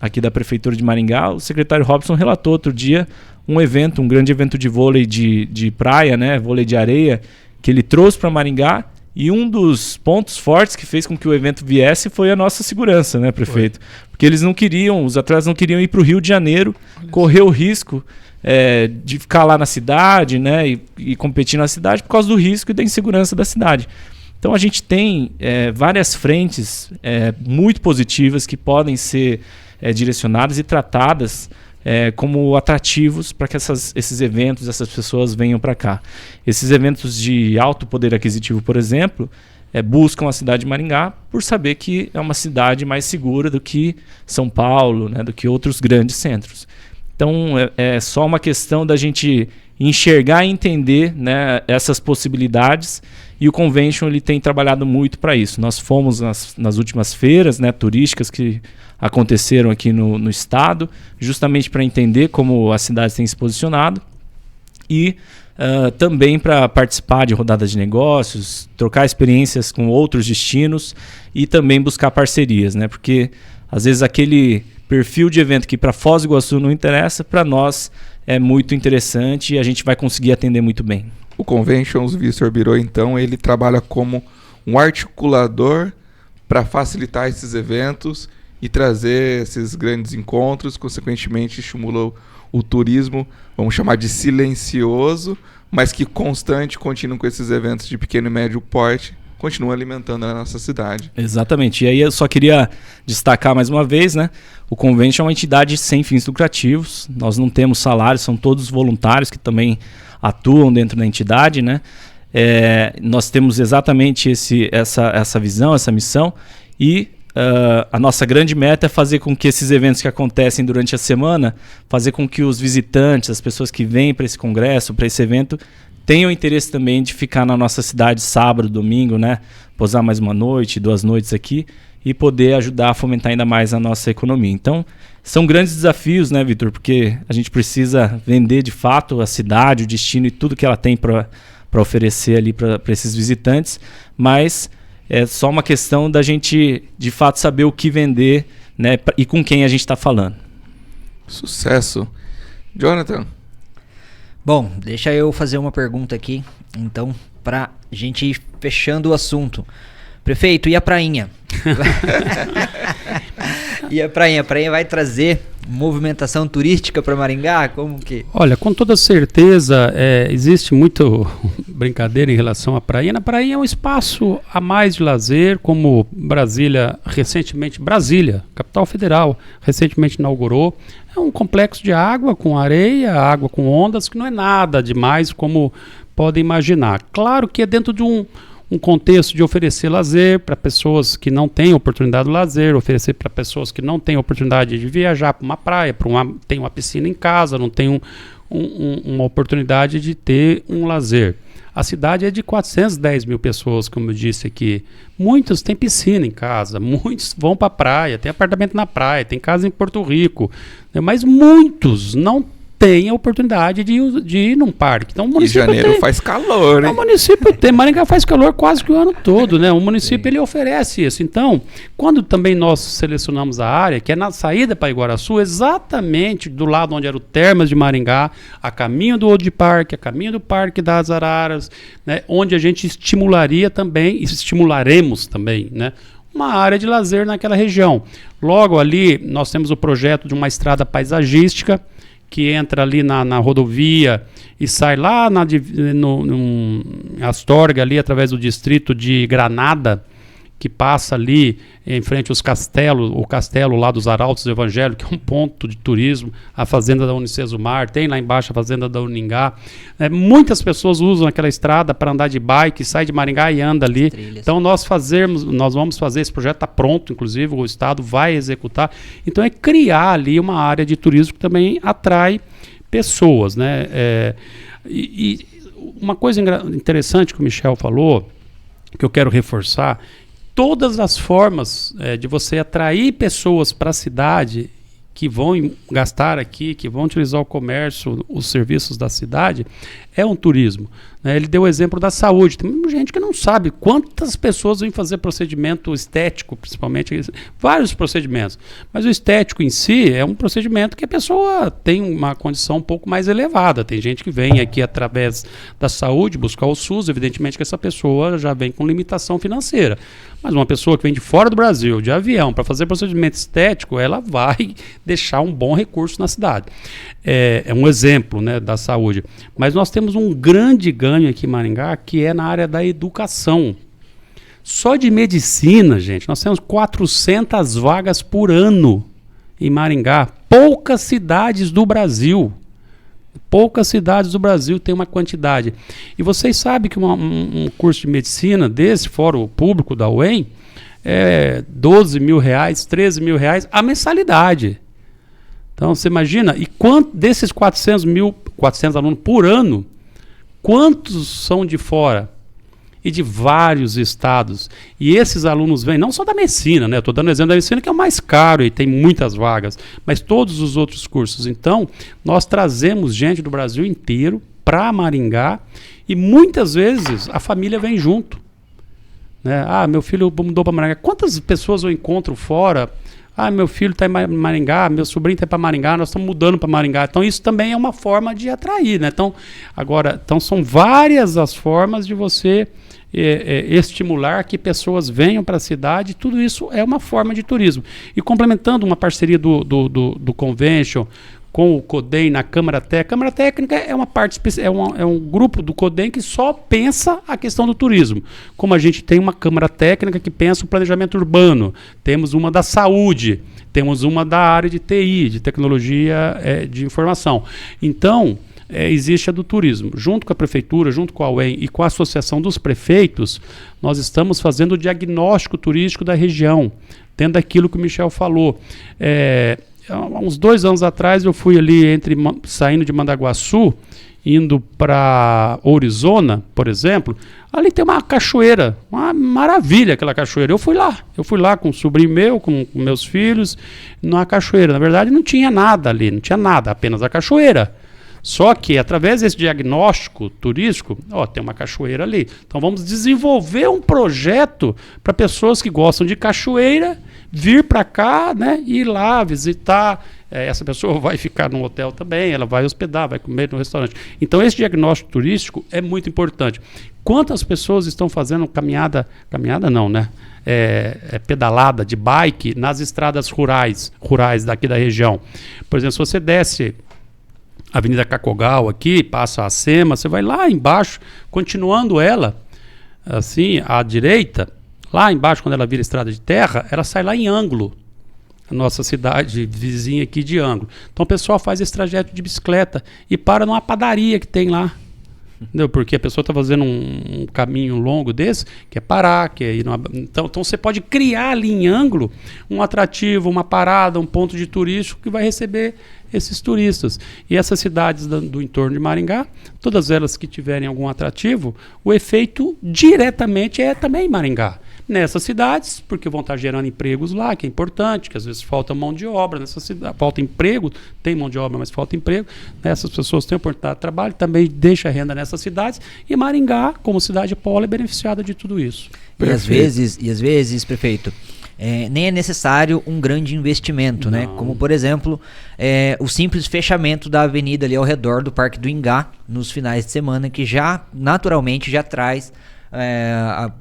aqui da Prefeitura de Maringá, o secretário Robson relatou outro dia um grande evento de vôlei de praia, né, vôlei de areia, que ele trouxe para Maringá, e um dos pontos fortes que fez com que o evento viesse foi a nossa segurança, né, prefeito? Porque os atletas não queriam ir para o Rio de Janeiro, correr o risco de ficar lá na cidade, né, e competir na cidade por causa do risco e da insegurança da cidade. Então a gente tem várias frentes muito positivas que podem ser direcionadas e tratadas como atrativos para que esses eventos, essas pessoas venham para cá. Esses eventos de alto poder aquisitivo, por exemplo, buscam a cidade de Maringá por saber que é uma cidade mais segura do que São Paulo, né, do que outros grandes centros. Então é só uma questão da gente enxergar e entender, né, essas possibilidades, e o Convention ele tem trabalhado muito para isso. Nós fomos nas últimas feiras, né, turísticas que aconteceram aqui no estado, justamente para entender como a cidade tem se posicionado e também para participar de rodadas de negócios, trocar experiências com outros destinos e também buscar parcerias, né? Porque às vezes aquele perfil de evento que para Foz do Iguaçu não interessa, para nós é muito interessante e a gente vai conseguir atender muito bem. O Conventions Vitor Birô, então, ele trabalha como um articulador para facilitar esses eventos e trazer esses grandes encontros, consequentemente estimula o turismo, vamos chamar de silencioso, mas que constante, continua com esses eventos de pequeno e médio porte, continua alimentando a nossa cidade. Exatamente. E aí eu só queria destacar mais uma vez, né? O Convention é uma entidade sem fins lucrativos, nós não temos salários, são todos voluntários que também atuam dentro da entidade, né? Nós temos exatamente essa visão, essa missão, e a nossa grande meta é fazer com que esses eventos que acontecem durante a semana, fazer com que os visitantes, as pessoas que vêm para esse congresso, para esse evento, tenham interesse também de ficar na nossa cidade sábado, domingo, né? Posar mais uma noite, 2 noites aqui e poder ajudar a fomentar ainda mais a nossa economia. Então, são grandes desafios, né, Vitor? Porque a gente precisa vender de fato a cidade, o destino e tudo que ela tem para oferecer ali para esses visitantes, mas é só uma questão da gente, de fato, saber o que vender, né, e com quem a gente está falando. Sucesso. Jonathan? Bom, deixa eu fazer uma pergunta aqui, então, para a gente ir fechando o assunto. Prefeito, e a prainha? E a prainha? A prainha vai trazer movimentação turística para Maringá? Como que? Olha, com toda certeza existe muito brincadeira em relação à prainha. A prainha é um espaço a mais de lazer, como Brasília, capital federal, recentemente inaugurou. É um complexo de água com areia, água com ondas, que não é nada demais como podem imaginar. Claro que é dentro de um contexto de oferecer lazer para pessoas que não têm oportunidade de lazer, oferecer para pessoas que não têm oportunidade de viajar para uma praia, tem uma piscina em casa, não tem uma oportunidade de ter um lazer. A cidade é de 410 mil pessoas, como eu disse aqui. Muitos têm piscina em casa, muitos vão para a praia, tem apartamento na praia, tem casa em Porto Rico, né? Mas muitos não têm a oportunidade de ir num parque. Então, o município e janeiro faz calor, né? O município tem. Maringá faz calor quase que o ano todo, né? O município ele oferece isso. Então, quando também nós selecionamos a área, que é na saída para Iguaraçu, exatamente do lado onde era o Termas de Maringá, a caminho do Old Park, a caminho do Parque das Araras, né? Onde a gente estimularia também, e estimularemos também, né? Uma área de lazer naquela região. Logo ali, nós temos o projeto de uma estrada paisagística, que entra ali na rodovia e sai lá no Astorga, ali através do distrito de Granada, que passa ali em frente aos castelos, o castelo lá dos Arautos do Evangelho, que é um ponto de turismo, a fazenda da Unicesumar, tem lá embaixo a fazenda da Uningá. Muitas pessoas usam aquela estrada para andar de bike, sai de Maringá e anda ali. Então nós vamos fazer, esse projeto está pronto, inclusive o Estado vai executar. Então é criar ali uma área de turismo que também atrai pessoas, né? E uma coisa interessante que o Michel falou, que eu quero reforçar, todas as formas de você atrair pessoas para a cidade que vão gastar aqui, que vão utilizar o comércio, os serviços da cidade, é um turismo, né? Ele deu o exemplo da saúde. Tem gente que não sabe quantas pessoas vêm fazer procedimento estético, principalmente, vários procedimentos. Mas o estético em si é um procedimento que a pessoa tem uma condição um pouco mais elevada. Tem gente que vem aqui através da saúde buscar o SUS, evidentemente que essa pessoa já vem com limitação financeira. Mas uma pessoa que vem de fora do Brasil, de avião, para fazer procedimento estético, ela vai deixar um bom recurso na cidade. É um exemplo, né, da saúde. Mas nós temos um grande ganho aqui em Maringá, que é na área da educação. Só de medicina, gente, nós temos 400 vagas por ano em Maringá. Poucas cidades do Brasil têm uma quantidade. E vocês sabem que um curso de medicina desse, fora o público da UEM, é R$12 mil, R$13 mil a mensalidade. Então, você imagina, e desses 400 alunos por ano, quantos são de fora? E de vários estados. E esses alunos vêm, não só da medicina, né? Estou dando exemplo da medicina, que é o mais caro e tem muitas vagas, mas todos os outros cursos. Então, nós trazemos gente do Brasil inteiro para Maringá e muitas vezes a família vem junto, né? Ah, meu filho mudou para Maringá. Quantas pessoas eu encontro fora? Ah, meu filho está em Maringá, meu sobrinho está para Maringá, nós estamos mudando para Maringá. Então, isso também é uma forma de atrair, né? Então, são várias as formas de você estimular que pessoas venham para a cidade. Tudo isso é uma forma de turismo. E complementando uma parceria do Convention com o CODEM na Câmara Técnica. A Câmara Técnica é uma parte é um grupo do CODEM que só pensa a questão do turismo. Como a gente tem uma Câmara Técnica que pensa o planejamento urbano, temos uma da saúde, temos uma da área de TI, de tecnologia de informação. Então, existe a do turismo. Junto com a Prefeitura, junto com a UEM e com a Associação dos Prefeitos, nós estamos fazendo o diagnóstico turístico da região, tendo aquilo que o Michel falou. Há uns 2 anos atrás eu fui ali saindo de Mandaguaçu, indo para Orizona, por exemplo. Ali tem uma cachoeira, uma maravilha aquela cachoeira. Eu fui lá com um sobrinho meu, com meus filhos, numa cachoeira. Na verdade não tinha nada ali, não tinha nada, apenas a cachoeira. Só que através desse diagnóstico turístico, tem uma cachoeira ali. Então vamos desenvolver um projeto para pessoas que gostam de cachoeira vir para cá, né, e ir lá visitar. Essa pessoa vai ficar num hotel também, ela vai hospedar, vai comer no restaurante. Então esse diagnóstico turístico é muito importante. Quantas pessoas estão fazendo caminhada não, né? Pedalada de bike nas estradas rurais daqui da região. Por exemplo, se você desce a Avenida Cacogal aqui, passa a Sema, você vai lá embaixo, continuando ela, assim, à direita, lá embaixo, quando ela vira estrada de terra, ela sai lá em Ângulo, a nossa cidade vizinha aqui de Ângulo. Então o pessoal faz esse trajeto de bicicleta e para numa padaria que tem lá. Entendeu? Porque a pessoa está fazendo um caminho longo desse, quer parar, quer ir numa... Então você pode criar ali em Ângulo um atrativo, uma parada, um ponto de turístico que vai receber esses turistas. E essas cidades do entorno de Maringá, todas elas que tiverem algum atrativo, o efeito diretamente é também Maringá. Nessas cidades, porque vão estar gerando empregos lá, que é importante, que às vezes falta mão de obra nessa cidade, falta emprego, tem mão de obra, mas falta emprego. Essas pessoas têm oportunidade de trabalho, também deixa renda nessas cidades, e Maringá, como cidade polo, é beneficiada de tudo isso. E às vezes, prefeito, nem é necessário um grande investimento, né? Como, por exemplo, o simples fechamento da avenida ali ao redor do Parque do Ingá nos finais de semana, que já naturalmente já traz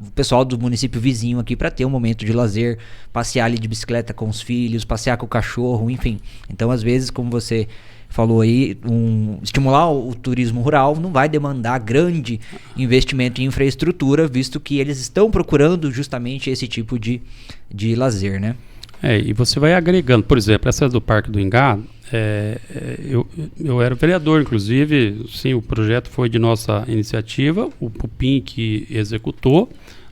o pessoal do município vizinho aqui para ter um momento de lazer, passear ali de bicicleta com os filhos, passear com o cachorro, enfim. Então, às vezes, como você falou aí, estimular o turismo rural não vai demandar grande investimento em infraestrutura, visto que eles estão procurando justamente esse tipo de lazer, né? E você vai agregando, por exemplo, essa do Parque do Ingá, eu era vereador, inclusive, sim, o projeto foi de nossa iniciativa, o Pupim que executou,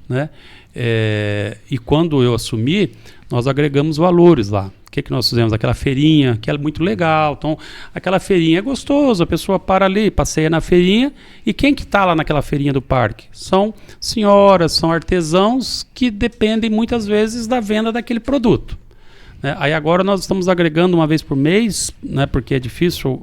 né? E quando eu assumi, nós agregamos valores lá. O que nós fizemos? Aquela feirinha, que é muito legal. Então, aquela feirinha é gostosa, a pessoa para ali, passeia na feirinha, e quem que está lá naquela feirinha do parque? São senhoras, são artesãos que dependem muitas vezes da venda daquele produto. Aí agora nós estamos agregando uma vez por mês, né, porque é difícil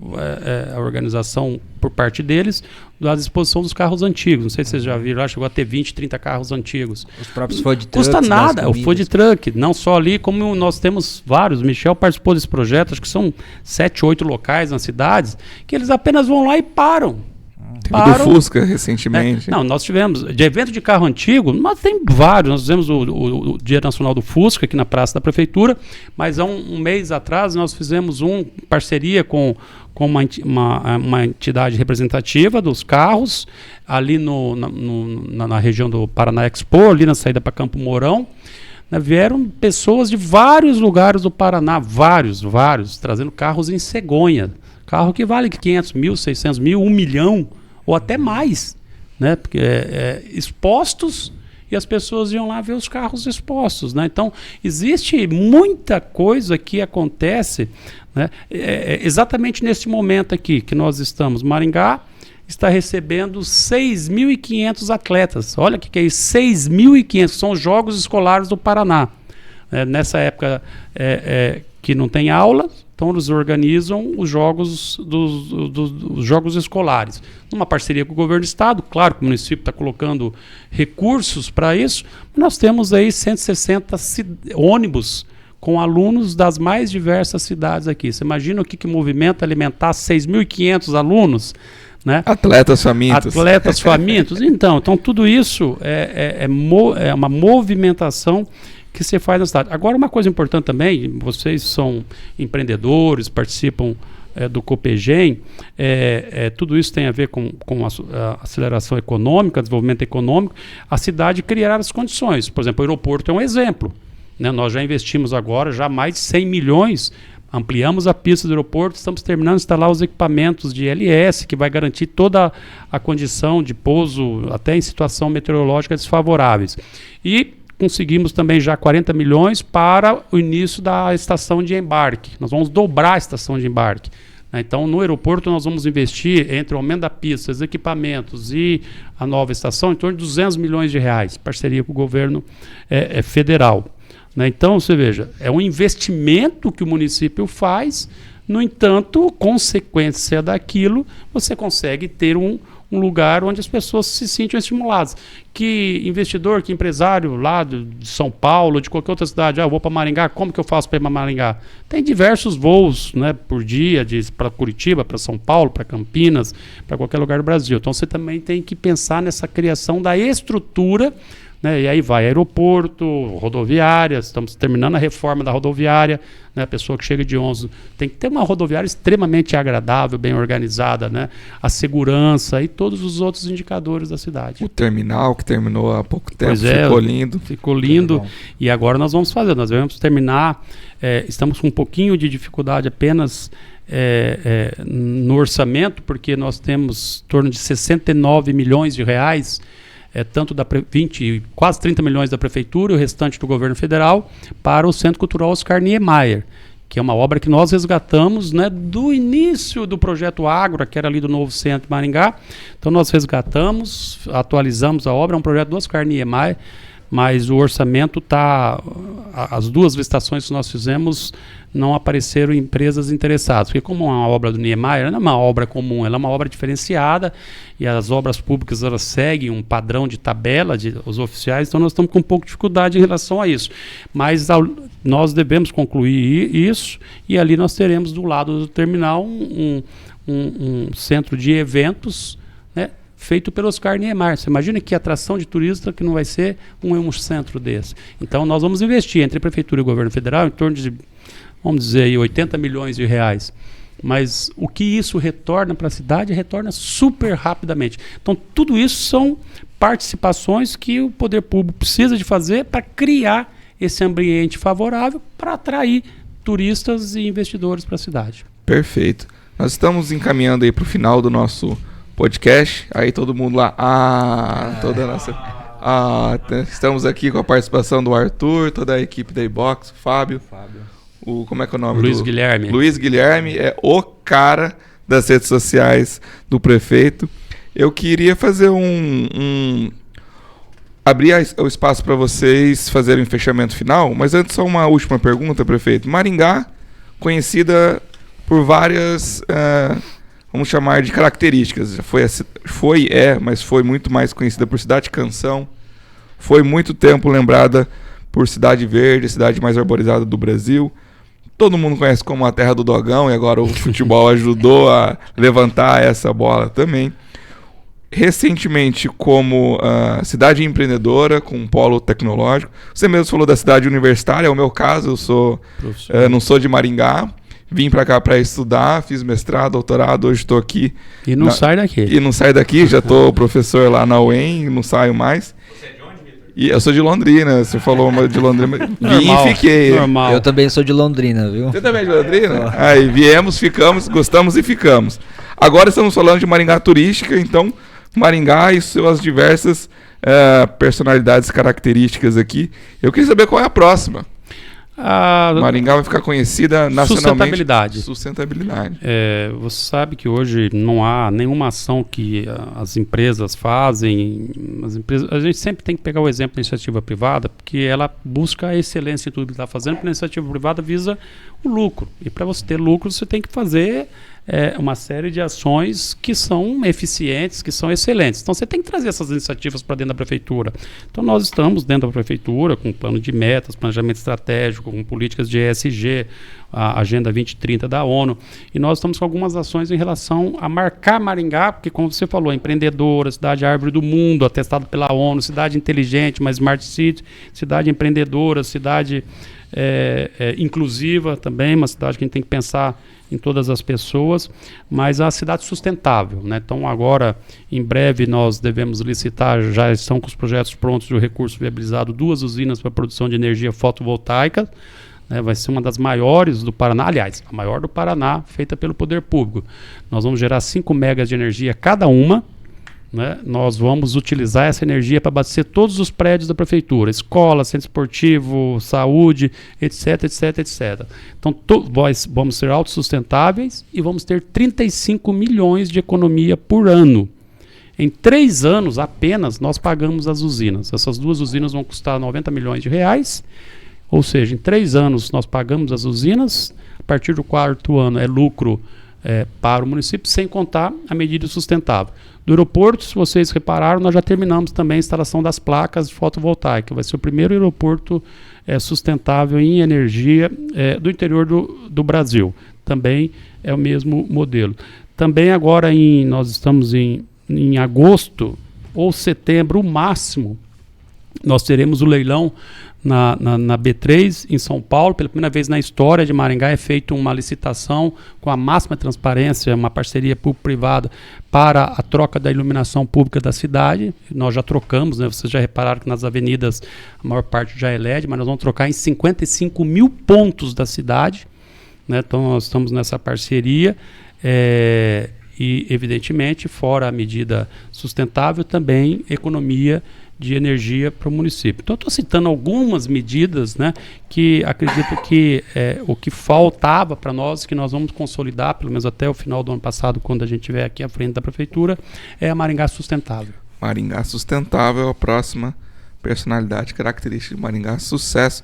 a organização por parte deles, da disposição dos carros antigos. Não sei se vocês já viram lá, chegou a ter 20, 30 carros antigos. Os próprios food trucks. Custa nada, o food truck, não só ali, como nós temos vários. O Michel participou desse projeto, acho que são 7, 8 locais nas cidades, que eles apenas vão lá e param. Teve do Fusca recentemente. Não, nós tivemos, de evento de carro antigo, nós tem vários. Nós fizemos o Dia Nacional do Fusca aqui na Praça da Prefeitura, mas há um mês atrás nós fizemos parceria com uma entidade representativa dos carros, ali na região do Paraná Expo, ali na saída para Campo Mourão. Vieram pessoas de vários lugares do Paraná, vários, trazendo carros em cegonha. Carro que vale 500 mil, 600 mil, 1 milhão, ou até mais, né? Porque expostos, e as pessoas iam lá ver os carros expostos, né? Então, existe muita coisa que acontece, né? Exatamente nesse momento aqui que nós estamos. Maringá está recebendo 6.500 atletas. Olha o que é isso, 6.500, são os Jogos Escolares do Paraná. Nessa época que não tem aula, então eles organizam os jogos dos jogos escolares. Numa parceria com o governo do estado, claro que o município está colocando recursos para isso, mas nós temos aí 160 ônibus com alunos das mais diversas cidades aqui. Você imagina o que movimenta alimentar 6.500 alunos? Né? Atletas famintos. Então tudo isso é uma movimentação que se faz na cidade. Agora, uma coisa importante também, vocês são empreendedores, participam do Copegem, tudo isso tem a ver com a aceleração econômica, desenvolvimento econômico, a cidade criar as condições. Por exemplo, o aeroporto é um exemplo, né? Nós já investimos agora já mais de 100 milhões, ampliamos a pista do aeroporto, estamos terminando de instalar os equipamentos de LS, que vai garantir toda a condição de pouso, até em situação meteorológica desfavoráveis. E conseguimos também já 40 milhões para o início da estação de embarque. Nós vamos dobrar a estação de embarque. Então, no aeroporto, nós vamos investir, entre o aumento da pista, os equipamentos e a nova estação, em torno de 200 milhões de reais, parceria com o governo federal. Então, você veja, é um investimento que o município faz, no entanto, consequência daquilo, você consegue ter um lugar onde as pessoas se sintam estimuladas. Que investidor, que empresário lá de São Paulo, de qualquer outra cidade, eu vou para Maringá, como que eu faço para ir para Maringá? Tem diversos voos, né, por dia, para Curitiba, para São Paulo, para Campinas, para qualquer lugar do Brasil. Então você também tem que pensar nessa criação da estrutura, né, e aí vai aeroporto, rodoviárias, estamos terminando a reforma da rodoviária, né, a pessoa que chega de 11 tem que ter uma rodoviária extremamente agradável, bem organizada, né, a segurança e todos os outros indicadores da cidade. O terminal que terminou há pouco tempo, ficou lindo. Ficou lindo, e agora nós vamos fazer, nós vamos terminar, estamos com um pouquinho de dificuldade apenas no orçamento, porque nós temos em torno de 69 milhões de reais, tanto quase 30 milhões da prefeitura e o restante do governo federal para o Centro Cultural Oscar Niemeyer, que é uma obra que nós resgatamos, né, do início do projeto Ágora, que era ali do novo centro de Maringá. Então nós resgatamos, atualizamos a obra, é um projeto do Oscar Niemeyer, mas o orçamento está... As 2 licitações que nós fizemos não apareceram empresas interessadas, porque como é uma obra do Niemeyer, ela não é uma obra comum, ela é uma obra diferenciada, e as obras públicas elas seguem um padrão de tabela, os oficiais, então nós estamos com um pouco de dificuldade em relação a isso. Mas nós devemos concluir isso, e ali nós teremos do lado do terminal um centro de eventos, né, feito pelo Oscar Niemeyer. Você imagina que atração de turista que não vai ser um centro desse. Então nós vamos investir entre a Prefeitura e o Governo Federal em torno de, vamos dizer, aí, 80 milhões de reais. Mas o que isso retorna para a cidade, retorna super rapidamente. Então tudo isso são participações que o poder público precisa de fazer para criar esse ambiente favorável para atrair turistas e investidores para a cidade. Perfeito. Nós estamos encaminhando aí para o final do nosso podcast. Aí todo mundo lá, toda a nossa... estamos aqui com a participação do Arthur, toda a equipe da iBox, o Fábio. Como é que é o nome? Luiz Guilherme. Luiz Guilherme é o cara das redes sociais do prefeito. Eu queria fazer abrir o espaço para vocês fazerem o fechamento final, mas antes só uma última pergunta, prefeito. Maringá, conhecida por várias, vamos chamar de características. Mas foi muito mais conhecida por cidade canção. Foi muito tempo lembrada por cidade verde, cidade mais arborizada do Brasil. Todo mundo conhece como a terra do Dogão, e agora o futebol ajudou a levantar essa bola também. Recentemente, como cidade empreendedora, com um polo tecnológico. Você mesmo falou da cidade universitária, é o meu caso, eu não sou de Maringá. Vim para cá para estudar, fiz mestrado, doutorado, hoje estou aqui. E não sai daqui. E não sai daqui, já estou professor lá na UEM, não saio mais. Você é de onde, Vitor? E eu sou de Londrina, você falou de Londrina. Vim e fiquei. Normal. Eu também sou de Londrina, viu? Você também é de Londrina? Aí viemos, ficamos, gostamos e ficamos. Agora estamos falando de Maringá turística, então Maringá e suas diversas personalidades características aqui. Eu queria saber qual é a próxima. Maringá vai ficar conhecida nacionalmente. Sustentabilidade. Você sabe que hoje não há nenhuma ação que as empresas fazem. A gente sempre tem que pegar o exemplo da iniciativa privada, porque ela busca a excelência em tudo que está fazendo, porque a iniciativa privada visa o lucro. E para você ter lucro, você tem que fazer uma série de ações que são eficientes, que são excelentes. Então você tem que trazer essas iniciativas para dentro da prefeitura. Então nós estamos dentro da prefeitura com plano de metas, planejamento estratégico, com políticas de ESG, a Agenda 2030 da ONU, e nós estamos com algumas ações em relação a marcar Maringá, porque como você falou, empreendedora, cidade árvore do mundo, atestada pela ONU, cidade inteligente, uma Smart City, cidade empreendedora, cidade inclusiva também, uma cidade que a gente tem que pensar em todas as pessoas, mas a cidade sustentável, né? Então agora, em breve, nós devemos licitar, já estão com os projetos prontos e o recurso viabilizado, 2 usinas para produção de energia fotovoltaica, né? Vai ser uma das maiores do Paraná, aliás, a maior do Paraná, feita pelo poder público. Nós vamos gerar 5 megas de energia cada uma, né? Nós vamos utilizar essa energia para abastecer todos os prédios da prefeitura, escola, centro esportivo, saúde, etc, etc, etc. Então vamos ser autossustentáveis e vamos ter 35 milhões de economia por ano. Em 3 anos apenas nós pagamos as usinas. Essas 2 usinas vão custar 90 milhões de reais, ou seja, em 3 anos nós pagamos as usinas, a partir do 4º ano é lucro para o município, sem contar a medida sustentável. Do aeroporto, se vocês repararam, nós já terminamos também a instalação das placas de fotovoltaica. Vai ser o primeiro aeroporto sustentável em energia do interior do Brasil. Também é o mesmo modelo. Também agora, nós estamos em agosto ou setembro, o máximo, nós teremos o leilão na B3 em São Paulo. Pela primeira vez na história de Maringá é feita uma licitação com a máxima transparência, uma parceria público-privada para a troca da iluminação pública da cidade. Nós já trocamos, né? Vocês já repararam que nas avenidas a maior parte já é LED, mas nós vamos trocar em 55 mil pontos da cidade, né? Então nós estamos nessa parceria e evidentemente, fora a medida sustentável, também economia de energia para o município. Então, estou citando algumas medidas, né, que acredito que o que faltava para nós, que nós vamos consolidar, pelo menos até o final do ano passado, quando a gente estiver aqui à frente da Prefeitura, é a Maringá Sustentável. Maringá Sustentável é a próxima personalidade característica de Maringá. Sucesso.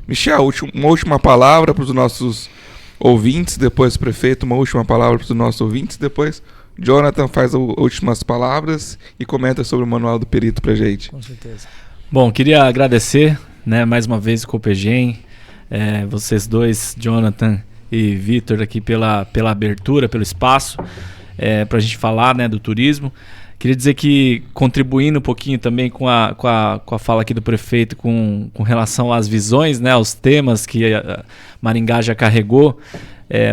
Michel, uma última palavra para os nossos ouvintes, depois prefeito, uma última palavra para os nossos ouvintes, depois Jonathan faz as últimas palavras e comenta sobre o Manual do Perito pra gente. Com certeza. Bom, queria agradecer, né, mais uma vez o Copegem, vocês dois, Jonathan e Vitor, aqui pela abertura, pelo espaço, para a gente falar, né, do turismo. Queria dizer que, contribuindo um pouquinho também com a fala aqui do prefeito com relação às visões, né, aos temas que a Maringá já carregou,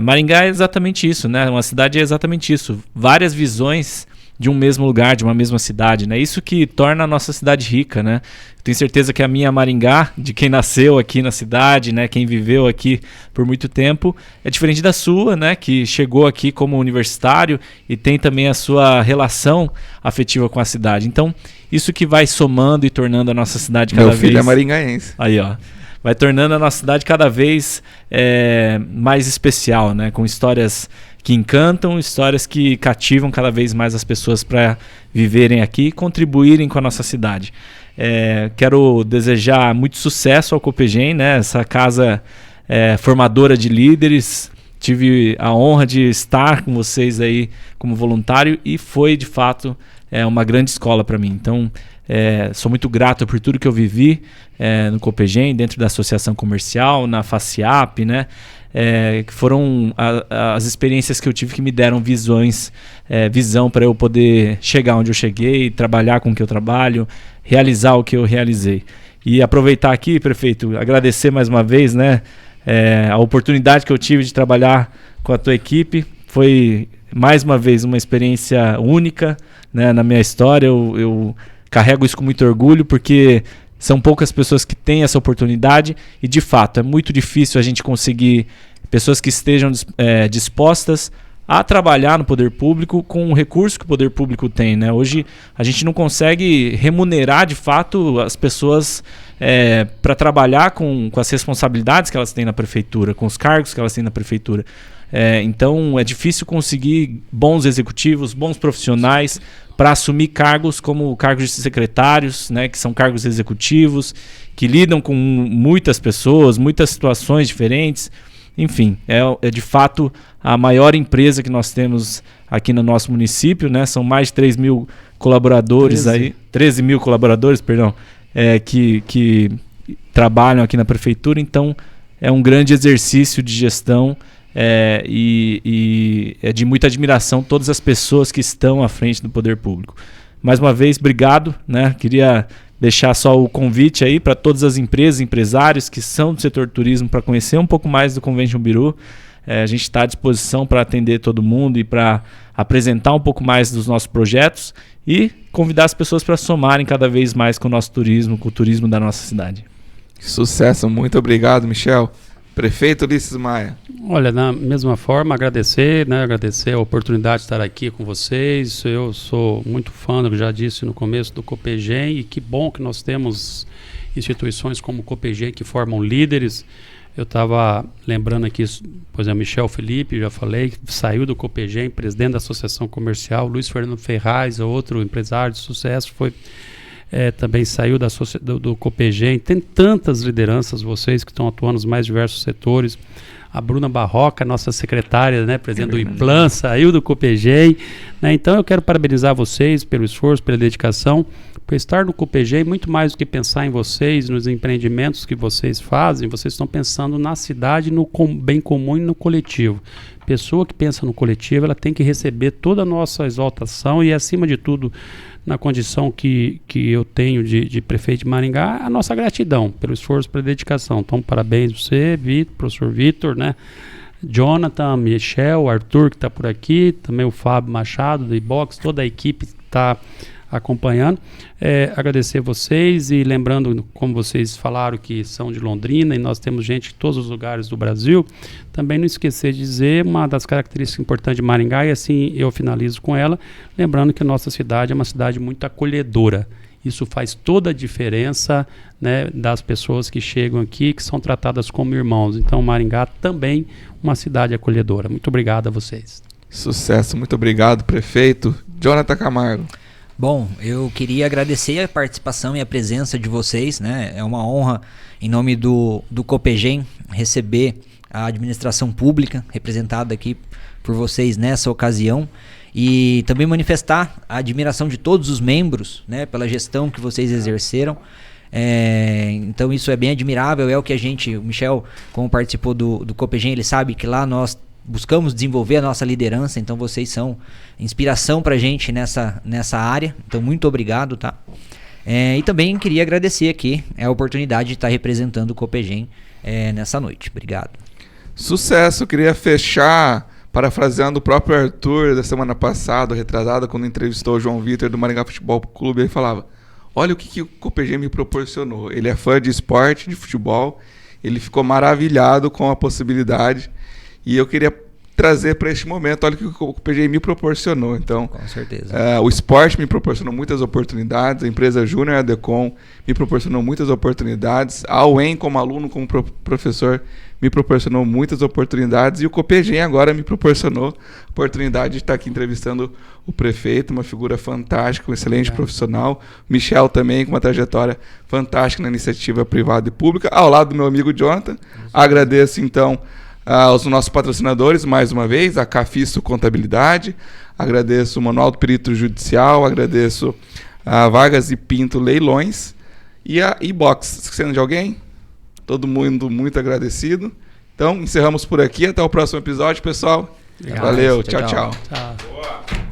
Maringá é exatamente isso, né? Uma cidade é exatamente isso. Várias visões de um mesmo lugar, de uma mesma cidade, né? Isso que torna a nossa cidade rica, né? Tenho certeza que a minha Maringá, de quem nasceu aqui na cidade, né? Quem viveu aqui por muito tempo, é diferente da sua, né? Que chegou aqui como universitário e tem também a sua relação afetiva com a cidade. Então, isso que vai somando e tornando a nossa cidade cada vez... Meu filho é maringaense. Aí, ó. Vai tornando a nossa cidade cada vez mais especial, né? Com histórias que encantam, histórias que cativam cada vez mais as pessoas para viverem aqui e contribuírem com a nossa cidade. Quero desejar muito sucesso ao Copegem, né? Essa casa formadora de líderes. Tive a honra de estar com vocês aí como voluntário e foi, de fato, uma grande escola para mim. Então, sou muito grato por tudo que eu vivi no Copegem, dentro da associação comercial, na FACIAP, né? Que foram as experiências que eu tive que me deram visão para eu poder chegar onde eu cheguei, trabalhar com o que eu trabalho, realizar o que eu realizei. E aproveitar aqui, prefeito, agradecer mais uma vez, né, a oportunidade que eu tive de trabalhar com a tua equipe. Foi, mais uma vez, uma experiência única, né, na minha história. Eu carrego isso com muito orgulho, porque são poucas pessoas que têm essa oportunidade e, de fato, é muito difícil a gente conseguir pessoas que estejam dispostas a trabalhar no poder público com o recurso que o poder público tem, né? Hoje a gente não consegue remunerar, de fato, as pessoas para trabalhar com as responsabilidades que elas têm na prefeitura, com os cargos que elas têm na prefeitura. Então é difícil conseguir bons executivos, bons profissionais para assumir cargos como cargos de secretários, né, que são cargos executivos, que lidam com muitas pessoas, muitas situações diferentes. Enfim, é de fato a maior empresa que nós temos aqui no nosso município, né? São mais de 3 mil colaboradores, 13 mil colaboradores, perdão, que trabalham aqui na prefeitura. Então é um grande exercício de gestão. E é de muita admiração todas as pessoas que estão à frente do poder público. Mais uma vez, obrigado, né? Queria deixar só o convite aí para todas as empresas, empresários que são do setor turismo para conhecer um pouco mais do Convention Bureau. A gente está à disposição para atender todo mundo e para apresentar um pouco mais dos nossos projetos e convidar as pessoas para somarem cada vez mais com o nosso turismo, com o turismo da nossa cidade. Sucesso, muito obrigado, Michel. Prefeito Ulisses Maia. Olha, da mesma forma, agradecer a oportunidade de estar aqui com vocês. Eu sou muito fã, eu já disse no começo, do Copegem, e que bom que nós temos instituições como o Copegem que formam líderes. Eu estava lembrando aqui, por exemplo, Michel Felipe, já falei, saiu do Copegem, presidente da Associação Comercial. Luiz Fernando Ferraz, outro empresário de sucesso, também saiu do Copegem. Tem tantas lideranças, vocês que estão atuando nos mais diversos setores. A Bruna Barroca, nossa secretária, né, presidente do IPLAN, saiu do Copegem, né? Então eu quero parabenizar vocês pelo esforço, pela dedicação, por estar no Copegem. Muito mais do que pensar em vocês, nos empreendimentos que vocês fazem, vocês estão pensando na cidade, no bem comum e no coletivo. Pessoa que pensa no coletivo, ela tem que receber toda a nossa exaltação e, acima de tudo, na condição que eu tenho de prefeito de Maringá, a nossa gratidão pelo esforço, pela dedicação. Então, parabéns a você, professor Vitor, né? Jonathan, Michel, Arthur, que está por aqui, também o Fábio Machado, do iBox, toda a equipe que está acompanhando. Agradecer a vocês e lembrando, como vocês falaram, que são de Londrina e nós temos gente de todos os lugares do Brasil, também não esquecer de dizer uma das características importantes de Maringá, e assim eu finalizo com ela, lembrando que a nossa cidade é uma cidade muito acolhedora. Isso faz toda a diferença, né, das pessoas que chegam aqui, que são tratadas como irmãos. Então, Maringá também uma cidade acolhedora. Muito obrigado a vocês. Sucesso, muito obrigado, prefeito. Jonathan Camargo. Bom, eu queria agradecer a participação e a presença de vocês, né? É uma honra, em nome do Copegem, receber a administração pública representada aqui por vocês nessa ocasião e também manifestar a admiração de todos os membros, né, pela gestão que vocês exerceram. Então isso é bem admirável, é o que o Michel, como participou do Copegem, ele sabe que lá nós buscamos desenvolver a nossa liderança, então vocês são inspiração pra gente nessa área, então muito obrigado, tá? E também queria agradecer aqui a oportunidade de estar representando o Copegem nessa noite. Obrigado. Sucesso, eu queria fechar parafraseando o próprio Arthur da semana passada, retrasada, quando entrevistou o João Vitor do Maringá Futebol Clube, ele falava: olha o que o Copegem me proporcionou. Ele é fã de esporte, de futebol, ele ficou maravilhado com a possibilidade e eu queria trazer para este momento, olha o que o Copegem me proporcionou. Então, com certeza. O esporte me proporcionou muitas oportunidades, a empresa Júnior Adecom me proporcionou muitas oportunidades, a UEM como aluno, como professor, me proporcionou muitas oportunidades e o Copegem agora me proporcionou a oportunidade de estar aqui entrevistando o prefeito, uma figura fantástica, um excelente profissional, Michel também com uma trajetória fantástica na iniciativa privada e pública, ao lado do meu amigo Jonathan. Agradeço então aos nossos patrocinadores, mais uma vez, a Cafisto Contabilidade, agradeço o Manual do Perito Judicial, agradeço a Vargas e Pinto Leilões e a E-Box. Esquecendo de alguém? Todo mundo muito agradecido. Então, encerramos por aqui. Até o próximo episódio, pessoal. Obrigado. Valeu. Tchau, Tchau. Tchau. Boa.